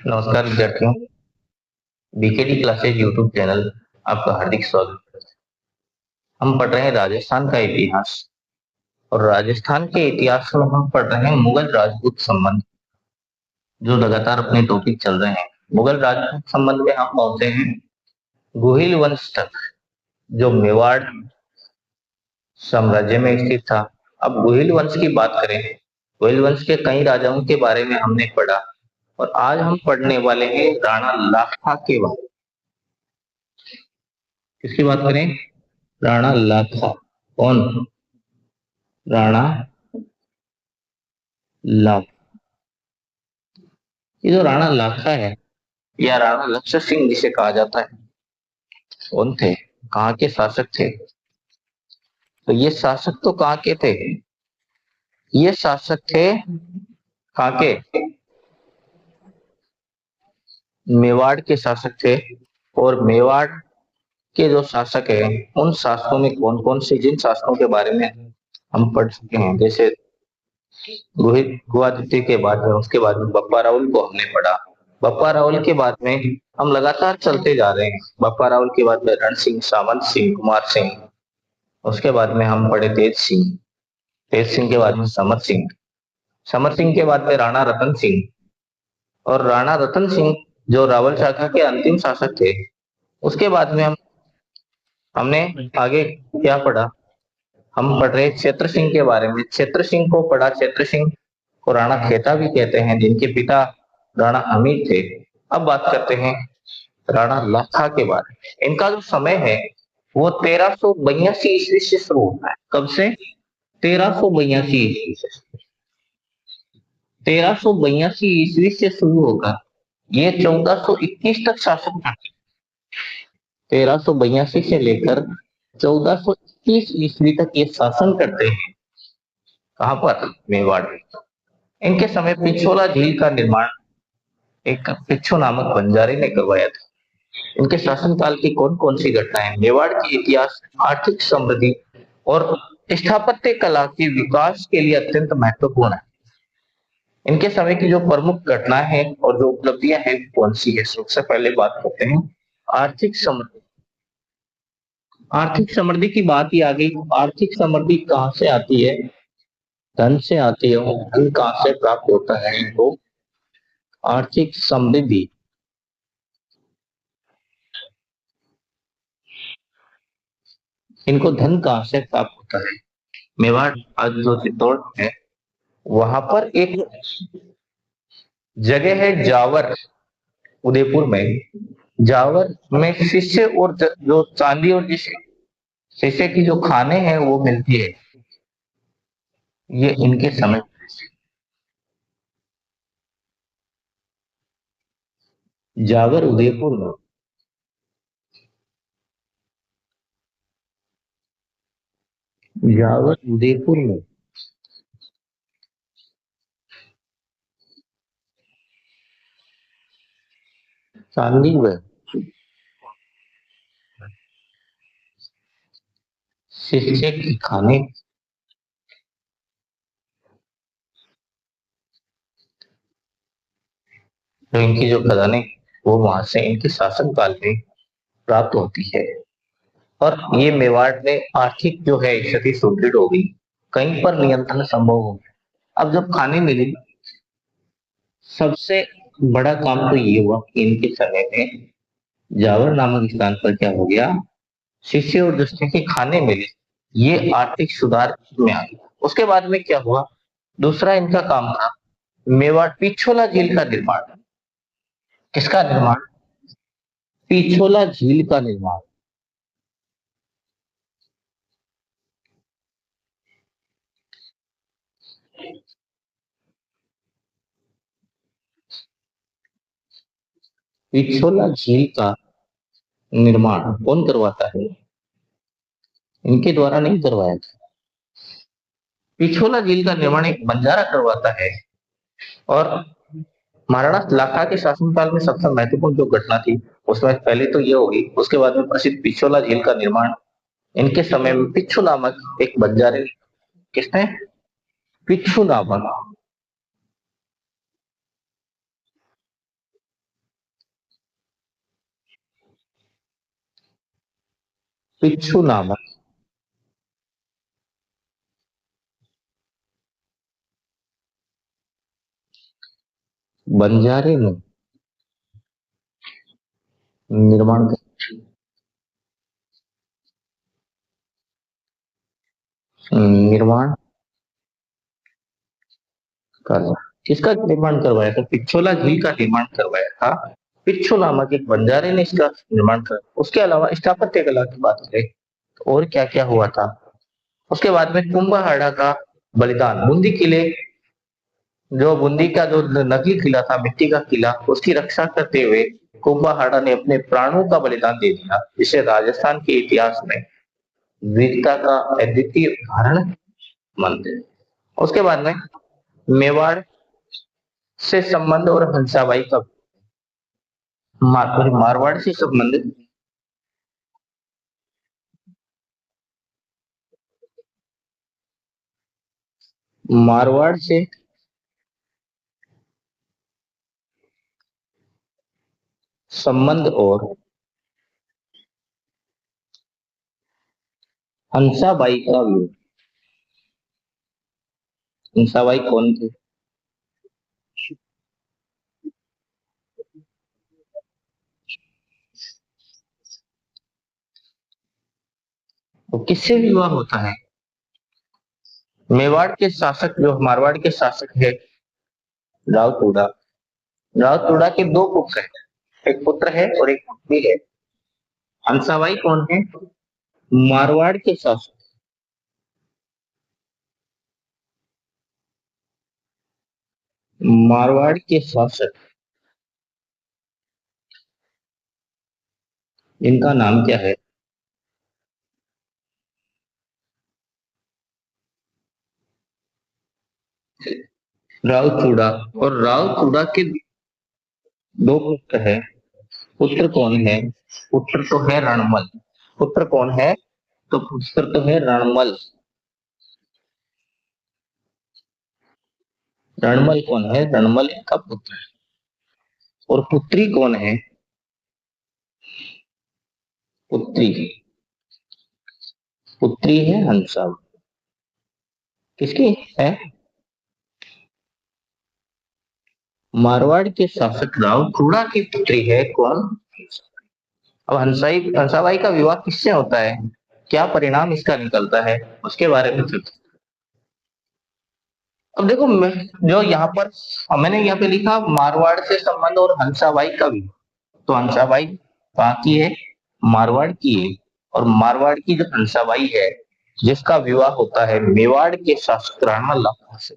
नमस्कार विद्यार्थियों। BKD classes YouTube channel आपका हार्दिक स्वागत है। हम पढ़ रहे हैं राजस्थान का इतिहास और राजस्थान के इतिहास में हम पढ़ रहे हैं मुगल राजपूत संबंध, जो लगातार अपने टॉपिक चल रहे हैं। मुगल राजपूत संबंध में हम पहुंचे हैं गुहिल वंश तक, जो मेवाड़ साम्राज्य में स्थित था। अब गुहिल वंश की बात करें, गुहिल वंश के कई राजाओं के बारे में हमने पढ़ा और आज हम पढ़ने वाले हैं राणा लाखा के बारे में। किसकी बात करें? राणा लाखा। कौन? राणा लाखा। ये जो राणा लाखा है या राणा लक्ष्य सिंह जिसे कहा जाता है, कौन थे? कहाँ के शासक थे? तो ये शासक तो कहाँ के थे? ये शासक थे कहाँ के? मेवाड़ के शासक थे। और मेवाड़ के जो शासक हैं, उन शासकों में कौन कौन से, जिन शासकों के बारे में हम पढ़ चुके हैं, जैसे गुआदित्य के बाद में, उसके बाद में बप्पा राहुल को हमने पढ़ा। बप्पा राहुल के बाद में हम लगातार चलते जा रहे हैं। बप्पा राहुल के बाद में रण सिंह, सामंत सिंह, कुमार सिंह। उसके बाद में हम पढ़े तेज सिंह। तेज सिंह के बाद में समर सिंह। समर सिंह के बाद में राणा रतन सिंह। और राणा रतन सिंह जो रावल शाखा के अंतिम शासक थे। उसके बाद में हमने आगे क्या पढ़ा? हम पढ़ रहे क्षेत्र सिंह के बारे में। क्षेत्र सिंह को पढ़ा। क्षेत्र सिंह को राणा खेता भी कहते हैं, जिनके पिता राणा हमीद थे। अब बात करते हैं राणा लाखा के बारे में। इनका जो समय है वो 1382 ईस्वी से शुरू होता है। कब से? 1382 ईस्वी से। 1382 ईस्वी से शुरू होगा, ये 1421 तक शासन करते। 1382 से लेकर 1421 ईस्वी तक ये शासन करते हैं। कहां पर? मेवाड़ में। इनके समय पिछोला झील का निर्माण एक पिच्छू नामक बंजारे ने करवाया था। इनके शासनकाल की कौन कौन सी घटनाएं? मेवाड़ की इतिहास आर्थिक समृद्धि और स्थापत्य कला के विकास के लिए अत्यंत महत्वपूर्ण है। इनके समय की जो प्रमुख घटनाएं हैं और जो उपलब्धियां हैं कौन सी है? सबसे पहले बात करते हैं आर्थिक समृद्धि। आर्थिक समृद्धि की बात ही आ गई। आर्थिक समृद्धि कहां से आती है? धन से आती है। धन कहां से प्राप्त होता है इनको? आर्थिक समृद्धि इनको धन कहां से प्राप्त होता है? मेवाड़, आज जो चित्तौड़ है, वहां पर एक जगह है जावर, उदयपुर में। जावर में शिष्य और जो चांदी और जिस शीशे की जो खाने हैं वो मिलती है। ये इनके समय। जावर उदयपुर में। जावर उदयपुर में चांदी व शीशे की खाने। जो इनकी जो खदानें, वो वहां से इनके शासन काल में प्राप्त होती है। और ये मेवाड़ में आर्थिक जो है स्थिति सुदृढ़ हो गई। कहीं पर नियंत्रण संभव हो गया। अब जब खाने मिली, सबसे बड़ा काम तो ये हुआ कि इनके समय में जावर नामक स्थान पर क्या हो गया? शिष्य और दुष्ट के खाने मिले। ये आर्थिक सुधार में आ गया। उसके बाद में क्या हुआ? दूसरा इनका काम था मेवाड़ पिछोला झील का निर्माण। किसका निर्माण? पिछोला झील का निर्माण। पिछोला झील का निर्माण कौन करवाता है? इनके द्वारा नहीं करवाया था। पिछोला झील का निर्माण एक बंजारा करवाता है। और महाराणा लाखा के शासनकाल में सबसे महत्वपूर्ण जो घटना थी, उसमें पहले तो ये होगी। उसके बाद में प्रसिद्ध पिछोला झील का निर्माण इनके समय में पिच्छू नामक एक बंजारे ने। किसने? पिच्छू नामक। पिच्छू नामक बंजारे ने निर्माण निर्माण करवाया। किसका निर्माण करवाया था? पिछोला झील का निर्माण करवाया था पिच्छू नामक एक बंजारे ने इसका निर्माण कर। उसके अलावा स्थापत्य कला की बात करें तो और क्या क्या हुआ था। उसके बाद में कुंभहाड़ा का बलिदान, बूंदी किले, जो बूंदी का जो नकली किला था, मिट्टी का किला, उसकी रक्षा करते हुए कुंभहाड़ा ने अपने प्राणों का बलिदान दे दिया, जिसे राजस्थान के इतिहास में वीरता का अद्वितीय उदाहरण मानते हैं। उसके बाद में मेवाड़ से संबंध और हंसाबाई का मारवाड़ से संबंधित मारवाड़ से संबंध और हंसाबाई का विरोध। हंसाबाई कौन थे? तो किससे विवाह होता है? मेवाड़ के शासक जो मारवाड़ के शासक है राव तोड़ा, राव तोड़ा के दो पुत्र हैं, एक पुत्र है और एक पुत्री है। हंसाबाई कौन है? मारवाड़ के शासक, मारवाड़ के शासक, इनका नाम क्या है? राव चूड़ा। और राव चूड़ा के दो पुत्र है। पुत्र कौन है? पुत्र तो है रणमल। पुत्र कौन है? तो पुत्र तो है रणमल। रणमल कौन है? रणमल इनका पुत्र है। और पुत्री कौन है? पुत्री, पुत्री है हंसा। किसकी है? मारवाड़ के शासक राव चूड़ा की पुत्री है कौन? अब हंसाबाई का विवाह किससे होता है? क्या परिणाम इसका निकलता है? उसके बारे में चर्चा। अब देखो जो यहाँ पर मैंने यहाँ पे लिखा मारवाड़ से संबंध और हंसाबाई का विवाह। तो हंसाबाई कहाँ की है? मारवाड़ की है। और मारवाड़ की जो हंसाबाई है, जिसका विवाह होता है मेवाड़ के शासक राणा लाखा से।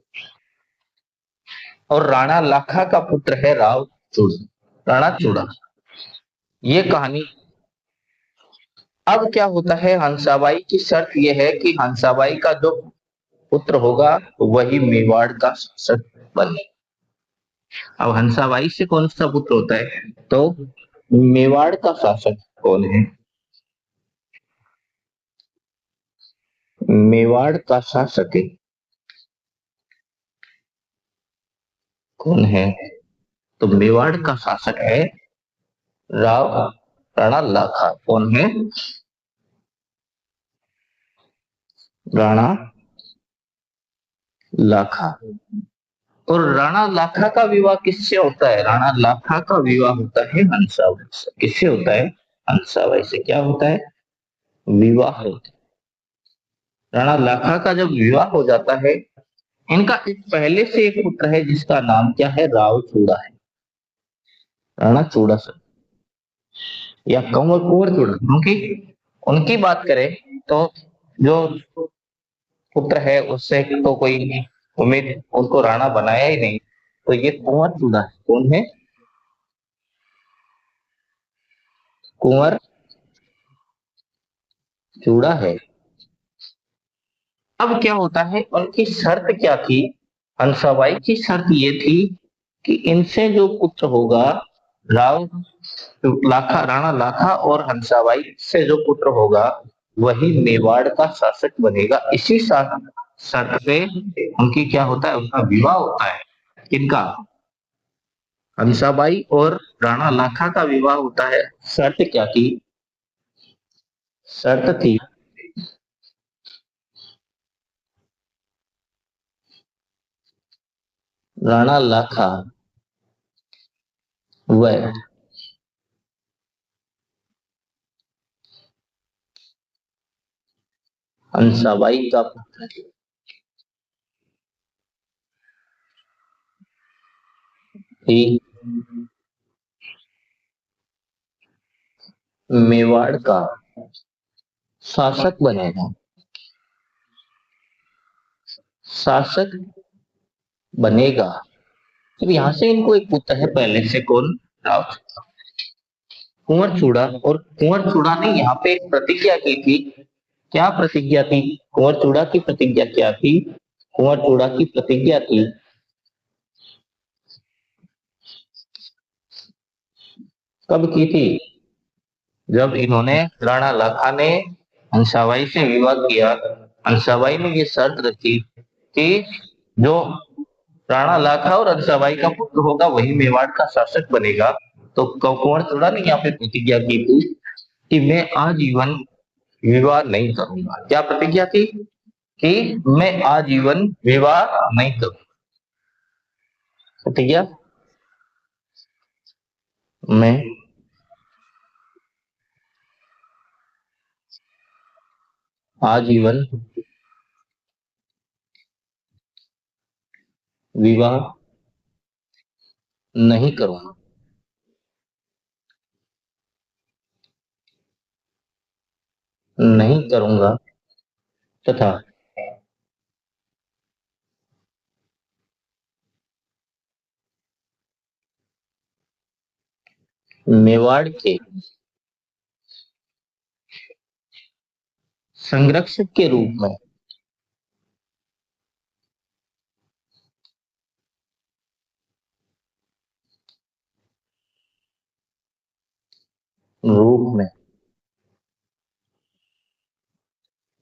और राणा लाखा का पुत्र है राव चूड़ा, राणा चूड़ा। ये कहानी। अब क्या होता है, हंसाबाई की शर्त यह है कि हंसाबाई का जो पुत्र होगा वही मेवाड़ का शासक बने। अब हंसाबाई से कौन सा पुत्र होता है? तो मेवाड़ का शासक कौन है? मेवाड़ का शासक कौन है? तो मेवाड़ का शासक है राव राणा लाखा। कौन है? राणा लाखा। और राणा लाखा का विवाह किससे होता है? राणा लाखा का विवाह होता है हंसाबाई से। किससे होता है? हंसाबाई से। क्या होता है? विवाह होता है। राणा लाखा का जब विवाह हो जाता है, इनका एक पहले से एक पुत्र है जिसका नाम क्या है? राव चूड़ा है। राणा चूड़ा से या कंवर कुंवर चूड़ा, उनकी उनकी बात करें तो जो पुत्र है उससे तो कोई उम्मीद उनको राणा बनाया ही नहीं। तो ये कुंवर चूड़ा है। कौन है? कुंवर चूड़ा है। अब क्या होता है, उनकी शर्त क्या थी? हंसाबाई की शर्त ये थी कि इनसे जो पुत्र होगा, राव लाखा, राणा लाखा और हंसाबाई से जो पुत्र होगा वही मेवाड़ का शासक बनेगा। इसी शर्त पे उनकी क्या होता है? उनका विवाह होता है। किनका? हंसाबाई और राणा लाखा का विवाह होता है। शर्त क्या थी? शर्त थी राणा लाखा वह हंसाबाई का पुत्र ही मेवाड़ का शासक बनेगा। शासक बनेगा। अब यहाँ से इनको एक पुत्र है पहले से, कौन? राव कुंवर चूड़ा। और कुंवर चूड़ा ने यहाँ पे एक प्रतिज्ञा की थी। क्या प्रतिज्ञा थी? कुंवर चूड़ा की प्रतिज्ञा क्या थी? कुंवर चूड़ा की प्रतिज्ञा थी, कब की थी? जब इन्होंने, राणा लाखा ने हंसाबाई से विवाह किया। हंसाबाई ने ये शर्त रखी कि जो राणा लाखा और हंसाबाई का पुत्र होगा वही मेवाड़ का शासक बनेगा। तो कुंवर चूड़ा ने यहाँ पे प्रतिज्ञा की थी कि मैं आजीवन विवाह नहीं करूंगा। क्या प्रतिज्ञा थी? कि मैं आजीवन विवाह नहीं करूंगा। प्रतिज्ञा, मैं आजीवन विवाह नहीं करूंगा। नहीं करूंगा तथा मेवाड़ के संरक्षक के रूप में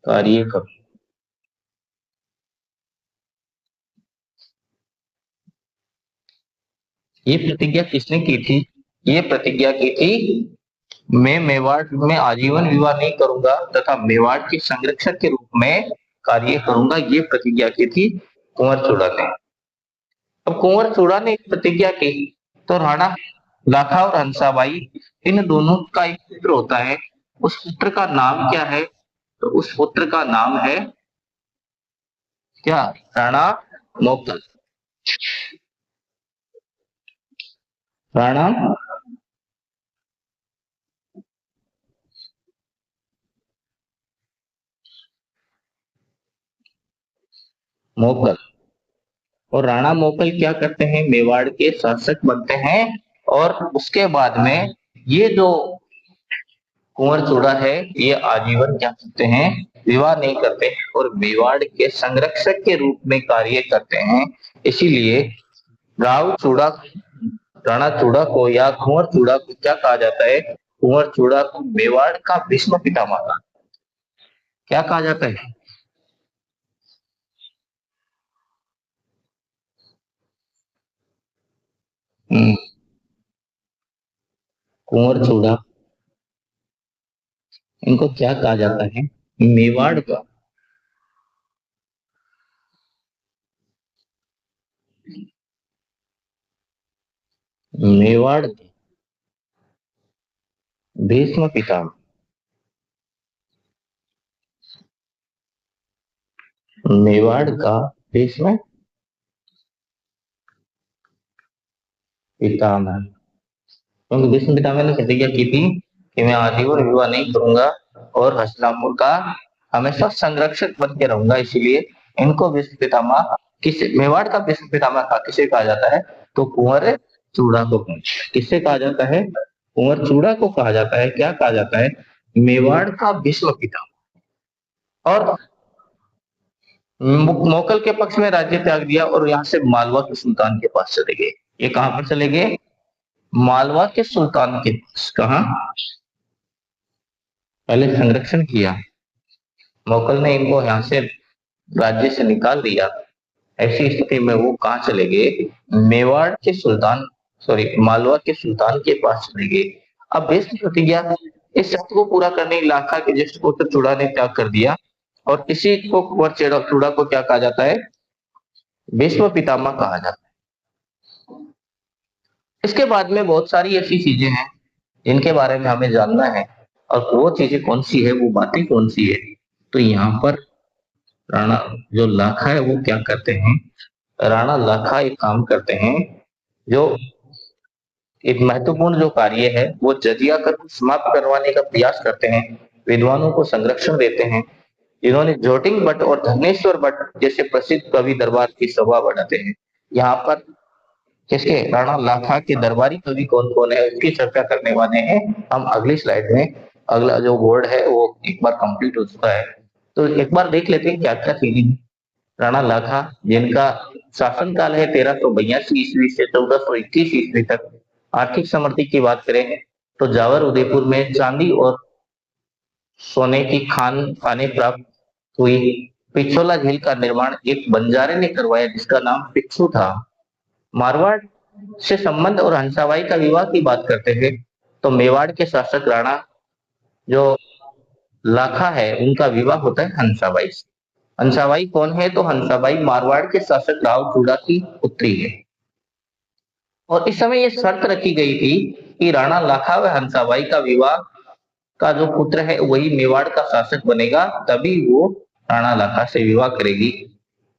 कार्य करूं। ये प्रतिज्ञा किसने की थी? ये प्रतिज्ञा की थी, मैं मेवाड़ में आजीवन विवाह नहीं करूंगा तथा मेवाड़ के संरक्षक के रूप में कार्य करूंगा। ये प्रतिज्ञा की थी कुंवर चूड़ा ने। अब कुंवर चूड़ा ने एक प्रतिज्ञा की, तो राणा लाखा और हंसाबाई, इन दोनों का एक पुत्र होता है। उस पुत्र का नाम क्या है? तो उस पुत्र का नाम है क्या? राणा मोकल। राणा मोकल। और राणा मोकल क्या करते हैं? मेवाड़ के शासक बनते हैं। और उसके बाद में ये जो कुंवर चूड़ा है, ये आजीवन क्या करते हैं? विवाह नहीं करते और मेवाड़ के संरक्षक के रूप में कार्य करते हैं। इसीलिए राव चूड़ा, राणा चूड़ा को या कुंवर चूड़ा को क्या कहा जाता है? कुंवर चूड़ा को मेवाड़ का भीष्म पितामह का क्या कहा जाता है? कुंवर चूड़ा, इनको क्या कहा जाता है? मेवाड़ का मेवाड़ के भीष्म पितामह। मेवाड़ का भीष्म पितामह। क्योंकि भीष्म पितामह ने प्रतिज्ञा की थी कि मैं आजीवन विवाह नहीं करूंगा और हस्तिनापुर का हमेशा संरक्षक बन के रहूंगा। इसीलिए इनको भीष्म पितामह, किस मेवाड़ का भीष्म पितामह का किसे कहा जाता है? तो कुंवर चूड़ा को। किससे कहा जाता है? कुंवर चूड़ा को कहा जाता है। क्या कहा जाता है? मेवाड़ का भीष्म पितामह। और मोकल के पक्ष में राज्य त्याग दिया और यहाँ से मालवा के सुल्तान के पास चले गए। ये कहां पर चले गए? मालवा के सुल्तान के पास। कहा? पहले संरक्षण किया, मोगल ने इनको यहाँ से राज्य से निकाल दिया। ऐसी स्थिति में वो कहाँ चले गए? मेवाड़ के सुल्तान, सॉरी मालवा के सुल्तान के पास चले गए। अब भीष्म प्रतिज्ञा इस शर्त को पूरा करने लाखा के ज्येष्ठ पुत्र चूड़ा ने त्याग कर दिया और इसी को कुंवर चूड़ा को क्या कहा जाता है? भीष्म पितामह कहा जाता है। इसके बाद में बहुत सारी ऐसी चीजें हैं जिनके बारे में हमें जानना है, और वो चीजें कौन सी है, वो बातें कौन सी है। तो यहाँ पर राणा जो लाखा है वो क्या करते हैं? राणा लाखा एक काम करते हैं, जो एक महत्वपूर्ण जो कार्य है वो जजिया कर समाप्त करवाने का प्रयास करते हैं, विद्वानों को संरक्षण देते हैं। इन्होंने जोटिंग भट्ट और धनेश्वर भट्ट जैसे प्रसिद्ध कवि दरबार की शोभा बढ़ाते हैं। यहाँ पर किसके, राणा लाखा के दरबारी कवि कौन कौन है उसकी चर्चा करने वाले हैं हम अगली स्लाइड में। अगला जो बोर्ड है वो एक बार कंप्लीट हो चुका है, तो एक बार देख लेते हैं क्या क्या चीजें। राणा लाखा जिनका शासनकाल है 1382 ईस्वी से 1421 ईस्वी तक। आर्थिक समृद्धि की बात करें तो जावर उदयपुर में चांदी और सोने की खानें प्राप्त हुई। पिछोला झील का निर्माण एक बंजारे ने करवाया जिसका नाम पिच्छू था। मारवाड़ से संबंध और हंसाबाई का विवाह की बात करते हैं तो मेवाड़ के शासक राणा जो लाखा है उनका विवाह होता है हंसाबाई से। हंसाबाई कौन है? तो हंसाबाई मारवाड़ के शासक राव चूड़ा की पुत्री है। और इस समय ये शर्त रखी गई थी कि राणा लाखा व हंसाबाई का विवाह का जो पुत्र है वही मेवाड़ का शासक बनेगा, तभी वो राणा लाखा से विवाह करेगी।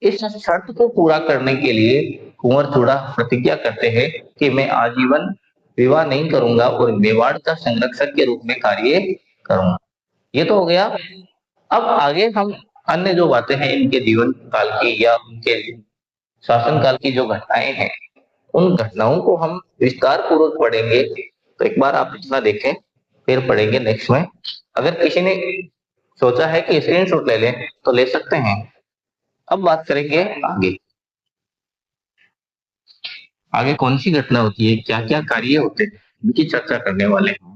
इस शर्त को पूरा करने के लिए कुंवर चूड़ा प्रतिज्ञा करते हैं कि मैं आजीवन विवाह नहीं करूंगा और मेवाड़ का संरक्षक के रूप में कार्य करूंगा। ये तो हो गया। अब आगे हम अन्य जो बातें हैं इनके जीवन काल की या उनके शासन काल की जो घटनाएं हैं उन घटनाओं को हम विस्तार पूर्वक पढ़ेंगे। तो एक बार आप इतना देखें फिर पढ़ेंगे नेक्स्ट में। अगर किसी ने सोचा है कि स्क्रीनशॉट ले लें तो ले सकते हैं। अब बात करेंगे आगे, आगे कौन सी घटना होती है, क्या क्या कार्य होते हैं, इनकी चर्चा करने वाले हैं।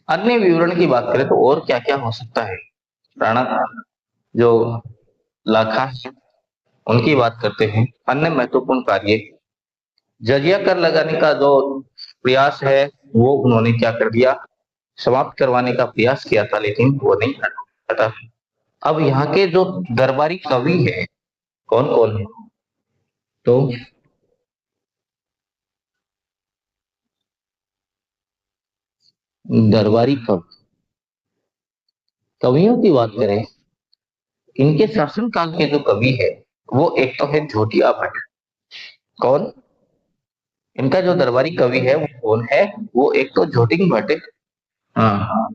अन्य विवरण की बात करें तो और क्या क्या हो सकता है। राणा जो लाखा है उनकी बात करते हैं। अन्य महत्वपूर्ण कार्य, जजिया कर लगाने का जो प्रयास है वो उन्होंने क्या कर दिया, समाप्त करवाने का प्रयास किया था लेकिन वो नहीं हटा। अब यहाँ के जो दरबारी कवि है कौन कौन है? तो दरबारी कवियों की बात करें, इनके शासन काल के जो कवि है वो एक तो है झोटिया भट्ट। कौन? इनका जो दरबारी कवि है वो कौन है? वो एक तो झोटिंग भट्ट है। हाँ,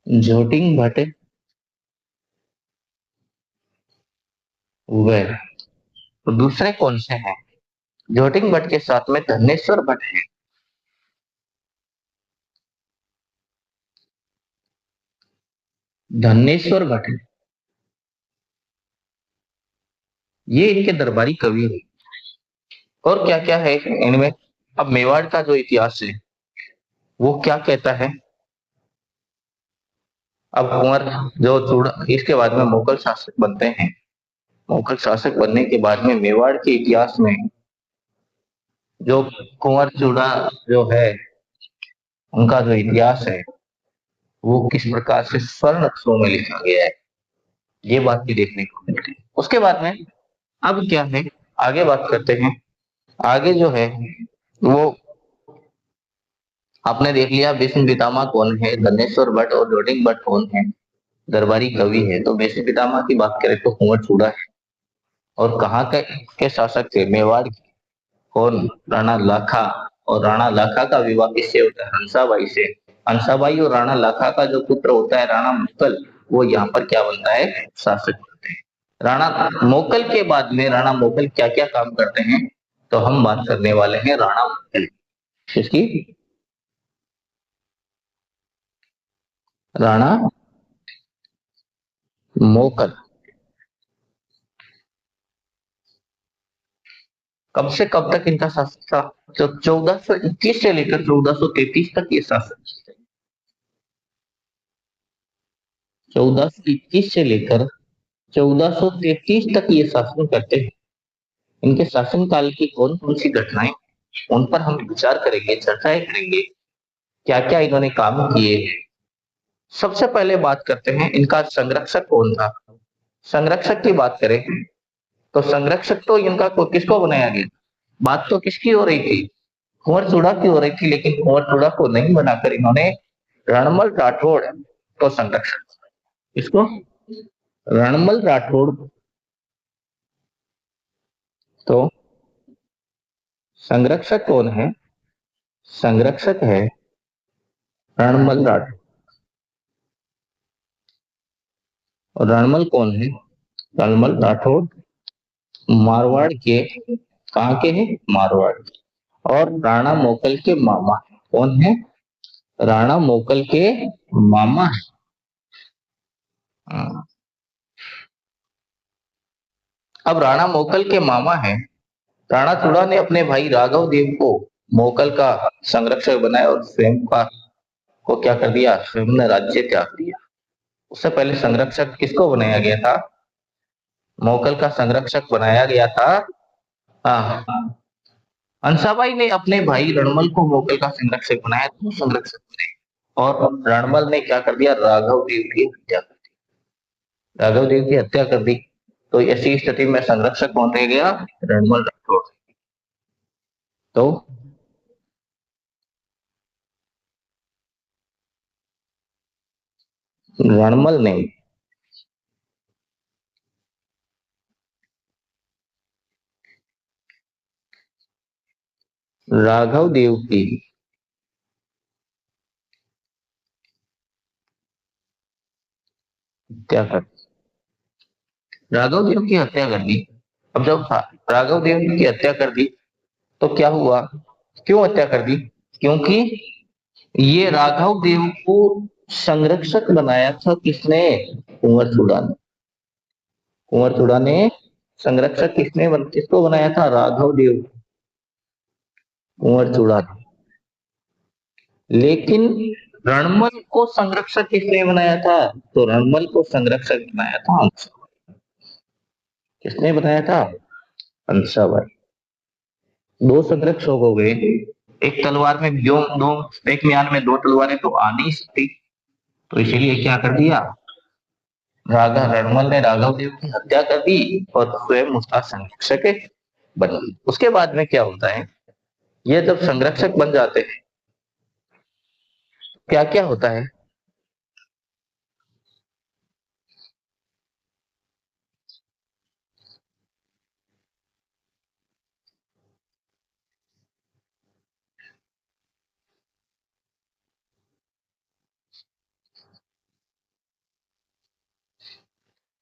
झोटिंग भट्ट वह। तो दूसरे कौन से हैं? झोटिंग भट्ट के साथ में धनेश्वर भट्ट है। धनेश्वर भट्ट ये इनके दरबारी कवि है। और क्या क्या है इनमें? अब मेवाड़ का जो इतिहास है वो क्या कहता है? अब कुंवर जो चूड़ा इसके बाद में मुगल शासक बनते हैं। मुगल शासक बनने के बाद में मेवाड़ के इतिहास में जो कुंवर चूड़ा जो है उनका जो इतिहास है वो किस प्रकार से स्वर्ण अक्षरों में लिखा गया है, ये बात भी देखने को मिलती है। उसके बाद में अब क्या है, आगे बात करते हैं। आगे जो है वो आपने देख लिया भीष्म पितामह कौन है, धनेश्वर भट्ट और जोटिंग भट्ट कौन है, दरबारी कवि है। तो भीष्म पितामह की बात करें तो कुंवर चूड़ा है। और कहाँ के शासक थे? मेवाड़ के। कौन? राणा लाखा। और राणा लाखा का विवाह किससे होता है? हंसाबाई से। हंसाबाई और राणा लाखा का जो पुत्र होता है राणा मुकल, वो यहाँ पर क्या बनता है? शासक बनते हैं। राणा मोकल के बाद में राणा मोकल क्या क्या काम करते हैं? तो हम बात करने वाले हैं राणा मोकल, इसकी राणा मोकल कब से कब तक इनका शासन था? तो 1421 से लेकर 1433 तक ये शासन। 1421 से लेकर 1433 तक ये शासन करते हैं। इनके शासन काल की कौन कौन सी घटनाएं, उन पर हम विचार करेंगे, चर्चाएं करेंगे, क्या क्या इन्होंने काम किए हैं। सबसे पहले बात करते हैं इनका संरक्षक कौन था। संरक्षक की बात करें तो संरक्षक तो इनका किसको बनाया गया? बात तो किसकी हो रही थी? कुंवर चूड़ा की हो रही थी, लेकिन कुंवर चूड़ा को नहीं बनाकर इन्होंने रणमल राठौड़ को संरक्षक। इसको रणमल राठौड़। तो संरक्षक कौन है? संरक्षक है रणमल राठौड़। और रणमल कौन है? रणमल राठौड़ मारवाड़ के, कहाँ के हैं? मारवाड़। और राणा मोकल के मामा कौन है? राणा मोकल के मामा है। हाँ। अब राणा मोकल के मामा है। राणा तुड़ा ने अपने भाई राघव देव को मोकल का संरक्षक बनाया और स्वयं का को क्या कर दिया? स्वयं ने राज्य त्याग दिया। उससे पहले संरक्षक किसको बनाया गया था? मोकल का संरक्षक बनाया गया था। हाँ, अंसाबाई ने अपने भाई रणमल को मोकल का संरक्षक बनाया, तो संरक्षक बने। और रणमल ने क्या कर दिया? राघव देव की हत्या कर दी। राघव देव की हत्या कर दी। तो ऐसी स्थिति में संरक्षक कौन रह गया? रणमल राठौड़। तो रणमल ने राघव देव की हत्या कर राघव देव की हत्या कर दी। अब जब राघव देव की हत्या कर दी तो क्या हुआ? क्यों हत्या कर दी? क्योंकि ये राघव देव को संरक्षक बनाया था किसने? कुंवर चूड़ा ने। कुंवर चूड़ा ने संरक्षक किसको बनाया था? राघव देव, कुंवर चूड़ा ने। लेकिन रणमल को संरक्षक किसने बनाया था? तो रणमल को संरक्षक बनाया था किसने बनाया था? हंसाबाई। दो संरक्षक हो गए। एक तलवार में दो, एक म्यान में दो तलवारें तो आ नहीं सकती, तो इसीलिए क्या कर दिया? राघव रणमल ने राघव देव की हत्या कर दी और स्वयं उसका संरक्षक बन गई। उसके बाद में क्या होता है? ये जब संरक्षक बन जाते हैं, क्या क्या होता है?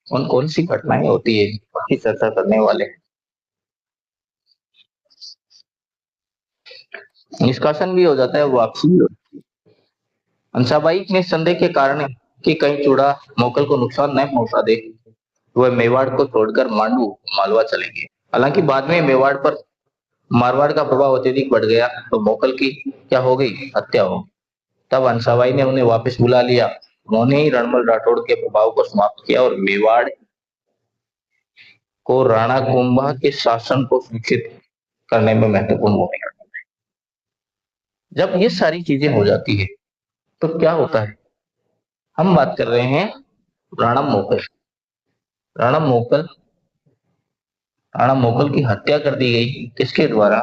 कौन कौन सी घटनाएं होती है बाकी चर्चा करने वाले हैं। निष्कासन भी हो जाता है, वापसी भी हो जाती है। अंसाबाई ने संदेह के कारण कि कहीं चूड़ा मोकल को नुकसान न पहुंचा दे, वह मेवाड़ को छोड़कर मांडू मालवा चले गए। हालांकि बाद में मेवाड़ पर मारवाड़ का प्रभाव अत्यधिक बढ़ गया, तो मोकल की क्या हो गई? हत्या हो गई। तब हंसाबाई ने उन्हें वापस बुला लिया। उन्होंने ही रणमल राठौड़ के प्रभाव को समाप्त किया और मेवाड़ को राणा कुंभा के शासन को सुनिश्चित करने में महत्वपूर्ण भूमिका। जब ये सारी चीजें हो जाती है तो क्या होता है? हम बात कर रहे हैं राणा मोकल। राणा मोकल राणा मोकल की हत्या कर दी गई। किसके द्वारा?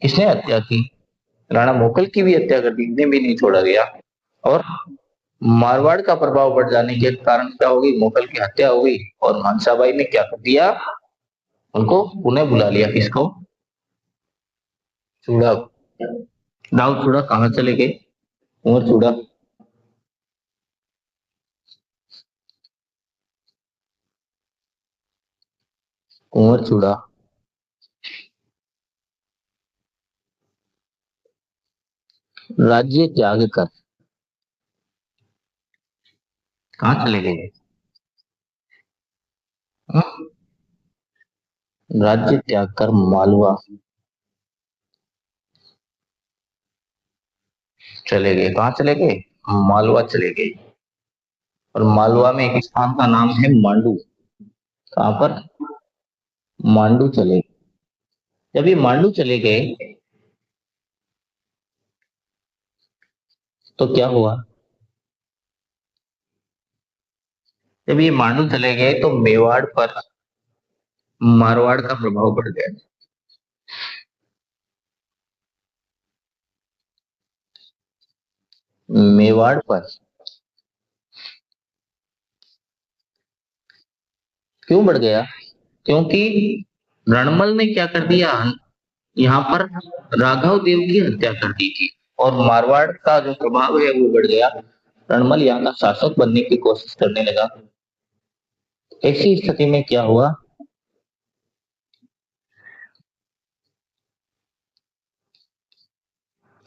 किसने हत्या की? राणा मोकल की भी हत्या कर दी, इन्हें भी नहीं छोड़ा गया। और मारवाड़ का प्रभाव बढ़ जाने के कारण क्या होगी? मोगल की हत्या हो गई। और मानसाबाई ने क्या कर दिया? उनको पुनः बुला लिया। किसको? चूड़ा। दाऊद चूड़ा कहाँ चले गए? कुंवर चूड़ा। कुंवर चूड़ा राज्य त्याग कर कहाँ चले गए? हाँ? राज्य त्याग कर मालवा चले गए। कहाँ चले गए? मालवा चले गए। और मालवा में एक स्थान का नाम है मांडू। कहाँ पर? मांडू चले। जब ये मांडू चले गए तो क्या हुआ? जब ये मांडू चले गए तो मेवाड़ पर मारवाड़ का प्रभाव पड़ गया। मेवाड़ पर क्यों बढ़ गया? क्योंकि रणमल ने क्या कर दिया, यहाँ पर राघव देव की हत्या कर दी थी और मारवाड़ का जो प्रभाव है वो बढ़ गया। रणमल यहाँ का शासक बनने की कोशिश करने लगा। ऐसी स्थिति में क्या हुआ?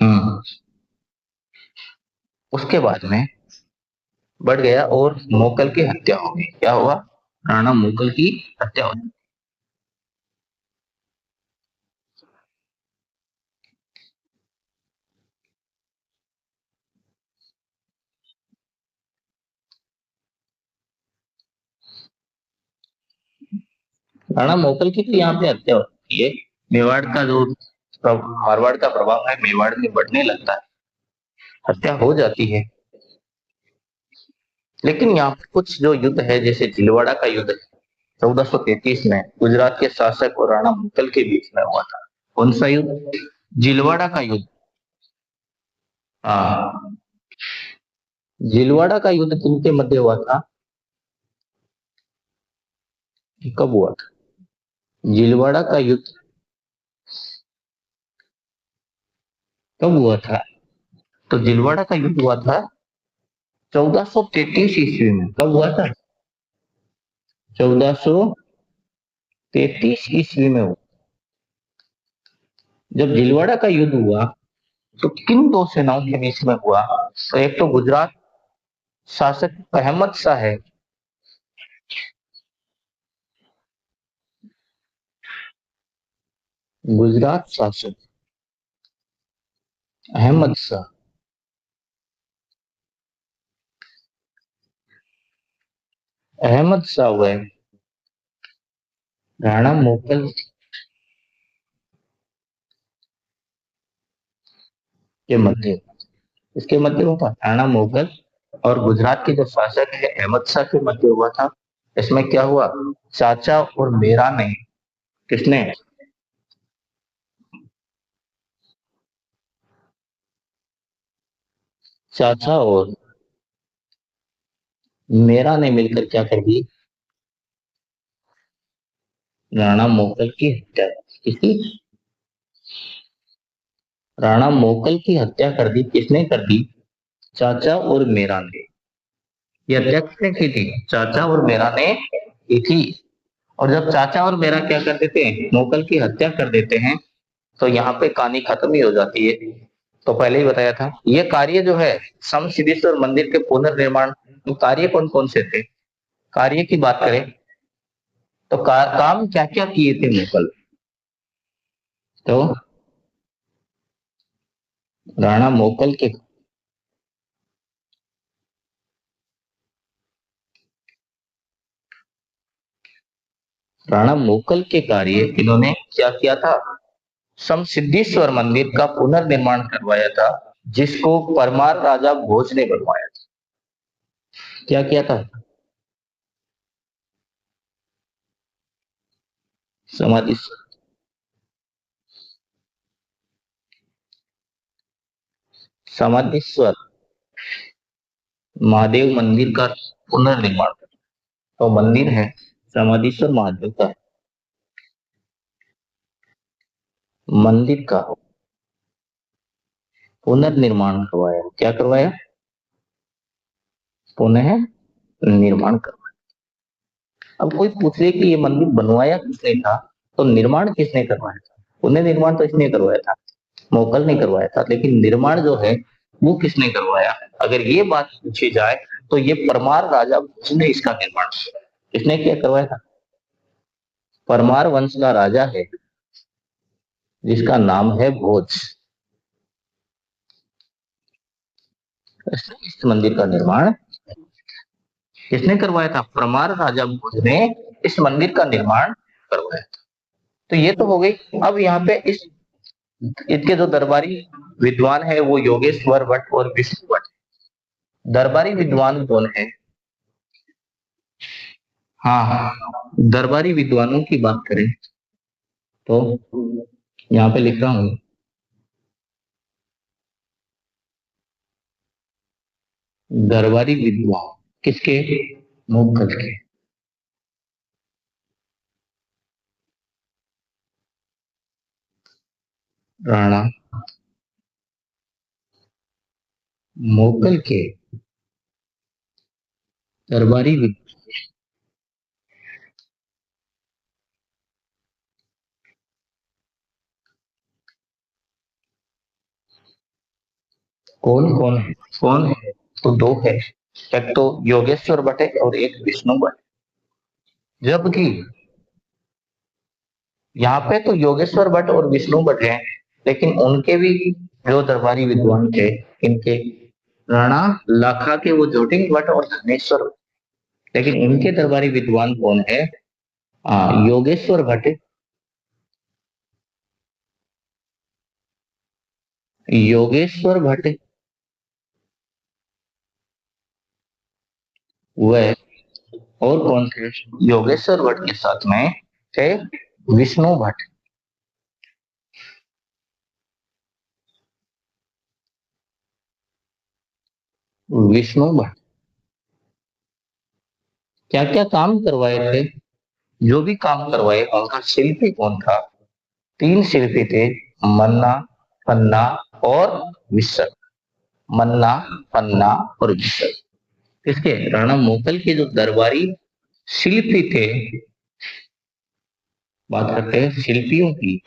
हम्म, उसके बाद में बढ़ गया और मोकल की हत्या हो गई। क्या हुआ? राणा मोकल की हत्या हो गई। राणा मोकल की तो यहाँ पे हत्या होती है। मेवाड़ का जो मारवाड़ का प्रभाव है मेवाड़ में बढ़ने लगता है, हत्या हो जाती है। लेकिन यहाँ पर कुछ जो युद्ध है जैसे भीलवाड़ा का युद्ध 1433 में गुजरात के शासक और राणा मुगल के बीच में हुआ था। कौन सा युद्ध? भीलवाड़ा का युद्ध। हाँ, भीलवाड़ा का युद्ध किनके मध्य हुआ था? कब हुआ था भीलवाड़ा का युद्ध? कब हुआ था? तो भीलवाड़ा का युद्ध हुआ था 1433 ईस्वी में। कब हुआ था? 1433 ईस्वी में हुआ। जब भीलवाड़ा का युद्ध हुआ तो किन दो सेनाओं के बीच में हुआ? तो एक तो गुजरात शासक अहमद शाह है। गुजरात शासक अहमद शाह, अहमद शाह हुए राणा मोगल के मध्य। इसके मध्य हुआ था राणा मोगल और गुजरात के जो शासक है अहमद शाह के मध्य हुआ था। इसमें क्या हुआ? चाचा और मेरा ने, किसने? चाचा और मेरा ने मिलकर क्या कर दी? राणा मोगल की हत्या। किसकी? राणा मोगल की हत्या कर दी। किसने कर दी? चाचा और मेरा ने। ये हत्या किसने की थी? चाचा और मेरा ने की थी। और जब चाचा और मेरा क्या कर देते हैं, मोगल की हत्या कर देते हैं, तो यहाँ पे कहानी खत्म ही हो जाती है। तो पहले ही बताया था ये कार्य जो है सम सिद्धेश्वर मंदिर के पुनर्निर्माण, तो कार्य कौन कौन से थे? कार्य की बात करें तो काम क्या क्या किए थे मुगल? तो राणा मोगल के राणा मोगल के कार्य इन्होंने क्या किया था? सम सिद्धेश्वर मंदिर का पुनर्निर्माण करवाया था, जिसको परमार राजा भोज ने बनवाया था। क्या किया था? समाधि, समाधीश्वर महादेव मंदिर का पुनर्निर्माण। तो मंदिर है समाधीश्वर महादेव का, मंदिर का पुनर्निर्माण करवाया। क्या करवाया? पुनः निर्माण करवाया। अब कोई पूछे कि ये मंदिर बनवाया किसने था, तो निर्माण किसने करवाया था? पुनः निर्माण तो इसने करवाया था, मोगल ने करवाया था, लेकिन निर्माण जो है वो किसने करवाया? अगर ये बात पूछी जाए तो ये परमार राजा भोज ने इसका निर्माण किया। किसने क्या करवाया था? परमार वंश का राजा है जिसका नाम है भोज, इसने इस मंदिर का निर्माण किसने करवाया था? परमार राजा भोज ने इस मंदिर का निर्माण करवाया था। तो ये तो हो गई। अब यहाँ पे इस इनके जो दरबारी विद्वान है वो योगेश्वर भट्ट और विष्णु भट्ट। दरबारी विद्वान कौन है? हाँ, दरबारी विद्वानों की बात करें तो यहाँ पे लिख रहा हूं, दरबारी विद्वान किसके? मुगल के। राणा मुगल के दरबारी कौन कौन है? कौन है? तो दो है, एक तो योगेश्वर भट्ट है और एक विष्णु भट्ट। जबकि यहाँ पे तो योगेश्वर भट्ट और विष्णु भट्ट हैं, लेकिन उनके भी जो दरबारी विद्वान थे, इनके राणा लाखा के वो जोटिंग भट्ट और धनेश्वर भट्ट। लेकिन इनके दरबारी विद्वान कौन है? योगेश्वर भट्ट। योगेश्वर भट्ट वह, और कौन थे? योगेश्वर भट्ट के साथ में थे विष्णु भट्ट। विष्णु भट्ट क्या क्या काम करवाए थे? जो भी काम करवाए उनका शिल्पी कौन था? तीन शिल्पी थे, मन्ना, पन्ना और विसर। मन्ना, पन्ना और विसर किसके? राणा मोकल के जो दरबारी शिल्पी थे। बात करते हैं शिल्पियों की।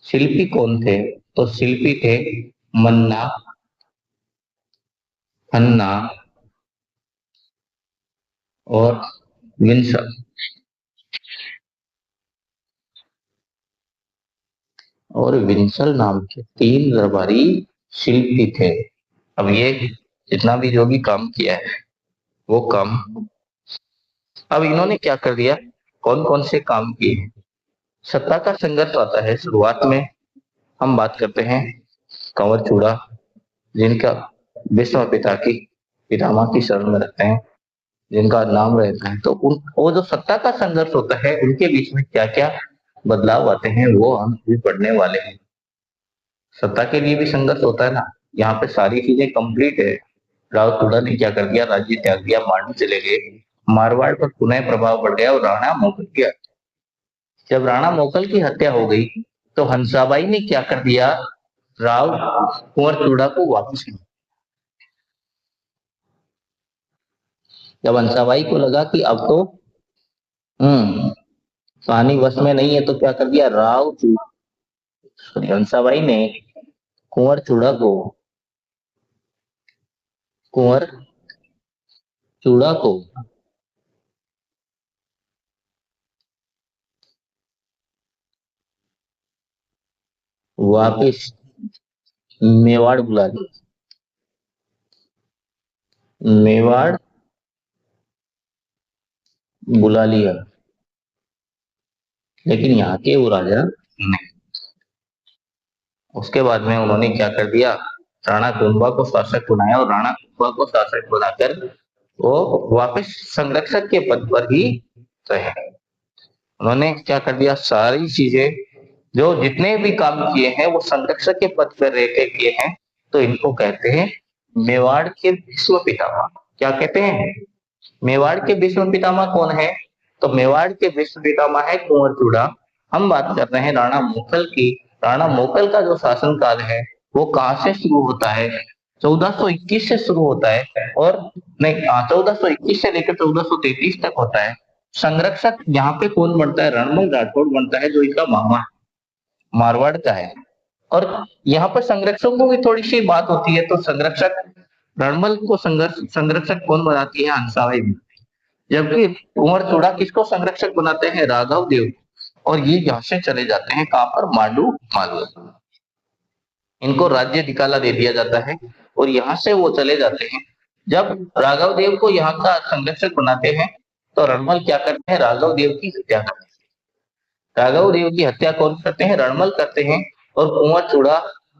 शिल्पी कौन थे? तो शिल्पी थे मन्ना, पन्ना और विंसर। और विंसल नाम के तीन दरबारी शिल्पी थे। अब ये जितना भी जो भी काम किया है वो काम, अब इन्होंने क्या कर दिया? कौन कौन से काम किए? सत्ता का संघर्ष आता है शुरुआत में। हम बात करते हैं कंवर चूड़ा, जिनका विष्णु पिता की पितामह की शरण में रखते हैं, जिनका नाम रहता है। तो उन वो जो सत्ता का संघर्ष होता है उनके बीच में क्या क्या बदलाव आते हैं वो हम भी पढ़ने वाले हैं। सत्ता के लिए भी संघर्ष होता है ना। यहाँ पे सारी चीजें कंप्लीट है। राव तुड़ा ने क्या कर दिया? राज्य त्याग दिया, मांडू चले गए। मारवाड़ पर पुनः प्रभाव बढ़ गया और राणा मोगल की, जब राणा मोगल की हत्या हो गई तो हंसाबाई ने क्या कर दिया? राव कुंवर चूड़ा को वापस किया। जब हंसाबाई को लगा कि अब तो पानी वश में नहीं है, तो क्या कर दिया? हंसाबाई ने कुंवर चूड़ा को कुंवर चूड़ा को वापिस मेवाड़ बुला लिया। मेवाड़ बुला लिया, लेकिन यहाँ के वो राजा नहीं। उसके बाद में उन्होंने क्या कर दिया? राणा कुंभा को शासक बनाया और राणा कुंभा को शासक बनाकर वो वापस संरक्षक के पद पर ही रहे। उन्होंने क्या कर दिया? सारी चीजें जो जितने भी काम किए हैं वो संरक्षक के पद पर रह के किए हैं। तो इनको कहते हैं मेवाड़ के विश्व पितामह। क्या कहते हैं? मेवाड़ के विश्व पितामह कौन है? तो मेवाड़ के विश्व पितामह है कुंवर चूड़ा। हम बात कर रहे हैं राणा मोकल की। राणा मोकल का जो शासन काल है वो कहाँ से शुरू होता है? 1421 से शुरू होता है, और नहीं, 1421 से लेकर 1433 तक होता है। संरक्षक यहाँ पे कौन बनता है? रणमल राठौड़ बनता है, जो इनका मामा मारवाड़ का है। और यहाँ पर संरक्षकों की थोड़ी सी बात होती है। तो संरक्षक रणमल को संरक्षक कौन बनाती है? हंसाबाई। जबकि कुंवर चूड़ा किसको संरक्षक बनाते हैं? राघव देव। और ये यहाँ से चले जाते हैं कहां पर? मांडू मालवा। इनको राज्य निकाला दे दिया जाता है और यहाँ से वो चले जाते हैं। जब राघव देव को यहाँ का संरक्षक बनाते हैं तो रणमल क्या करते हैं? राघव देव की हत्या करते हैं। राघव देव की हत्या कौन करते हैं? रणमल करते हैं। और कुंवर चूड़ा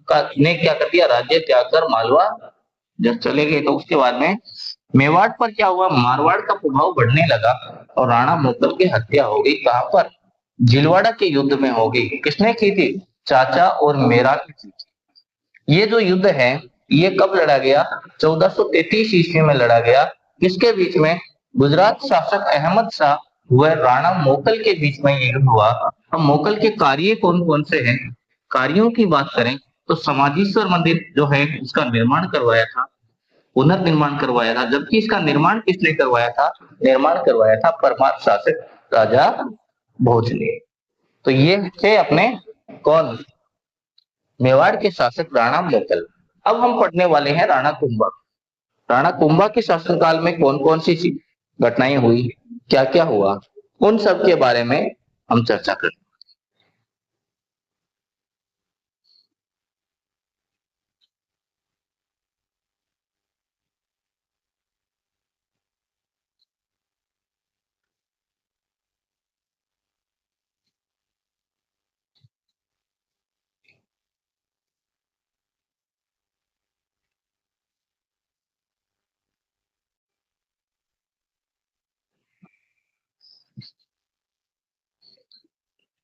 का ने क्या कर दिया? राज्य त्याग कर मालवा जब चले गए तो उसके बाद में मेवाड़ पर क्या हुआ? मारवाड़ का प्रभाव बढ़ने लगा और राणा मोकल की हत्या हो गई। कहां पर? झिलवाड़ा के युद्ध में हो गई। किसने की थी? चाचा और मेरा की थी। ये जो युद्ध है ये कब लड़ा गया? 1433 ईस्वी में लड़ा गया। किसके बीच में? गुजरात शासक अहमद शाह व राणा मोकल के बीच में ये युद्ध हुआ। अब मोकल के कार्य कौन कौन से हैं? कार्यों की बात करें तो समाधीश्वर मंदिर जो है इसका निर्माण करवाया था, पुनर्निर्माण करवाया था। जबकि इसका निर्माण किसने करवाया था? निर्माण करवाया था परमार शासक राजा भोज ने। तो ये थे अपने कौन? मेवाड़ के शासक राणा मोकल। अब हम पढ़ने वाले हैं राणा कुंभा। राणा कुंभा के शासनकाल में कौन कौन सी घटनाएं हुई, क्या क्या हुआ, उन सब के बारे में हम चर्चा करें।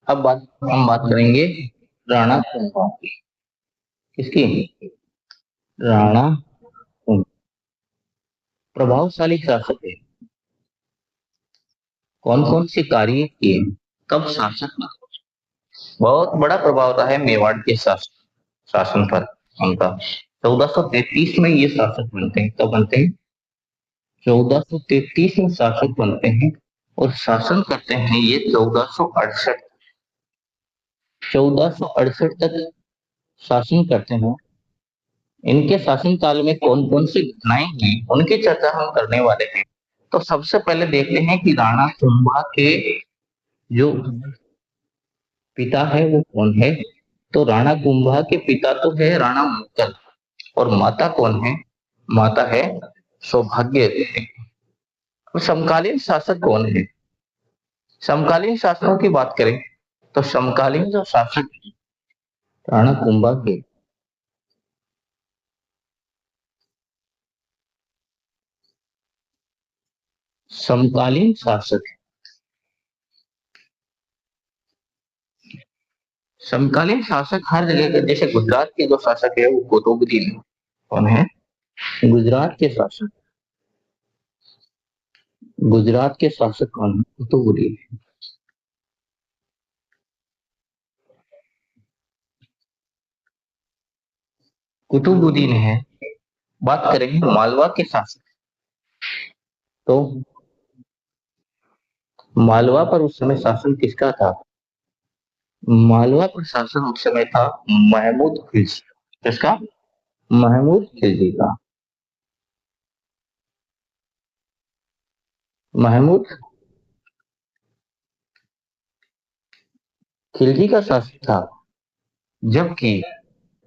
अब बात हम बात करेंगे राणा कुंभा की। किसकी? राणा कुंभा प्रभावशाली शासक है। कौन कौन से कार्य किए, कब शासक बना? बहुत बड़ा प्रभाव रहा है मेवाड़ के शासन पर उनका। 1433 में ये शासक बनते हैं। कब बनते हैं? 1433 में शासक बनते हैं और शासन करते हैं ये 1468। 1468 तक शासन करते हैं। इनके शासन काल में कौन कौन सी घटनाएं हुई उनकी चर्चा हम करने वाले हैं। तो सबसे पहले देखते हैं कि राणा कुंभा के जो पिता है वो कौन है। तो राणा कुंभा के पिता तो है राणा मुगल और माता कौन है? माता है सौभाग्य। और समकालीन शासक कौन है? समकालीन शासकों की बात करें तो समकालीन जो शासक राणा कुंभा के समकालीन शासक समकालीन शासक हर जगह के, जैसे गुजरात के जो शासक है वो कुतुबुद्दीन है। कौन है? गुजरात के शासक। गुजरात के शासक कौन है? कुतुबुद्दीन। कुतुबुद्दीन है। बात करेंगे मालवा के शासक। तो मालवा पर उस समय शासन किसका था? मालवा पर शासन उस समय था महमूद खिलजी। किसका? महमूद खिलजी का। महमूद खिलजी का शासन था। जबकि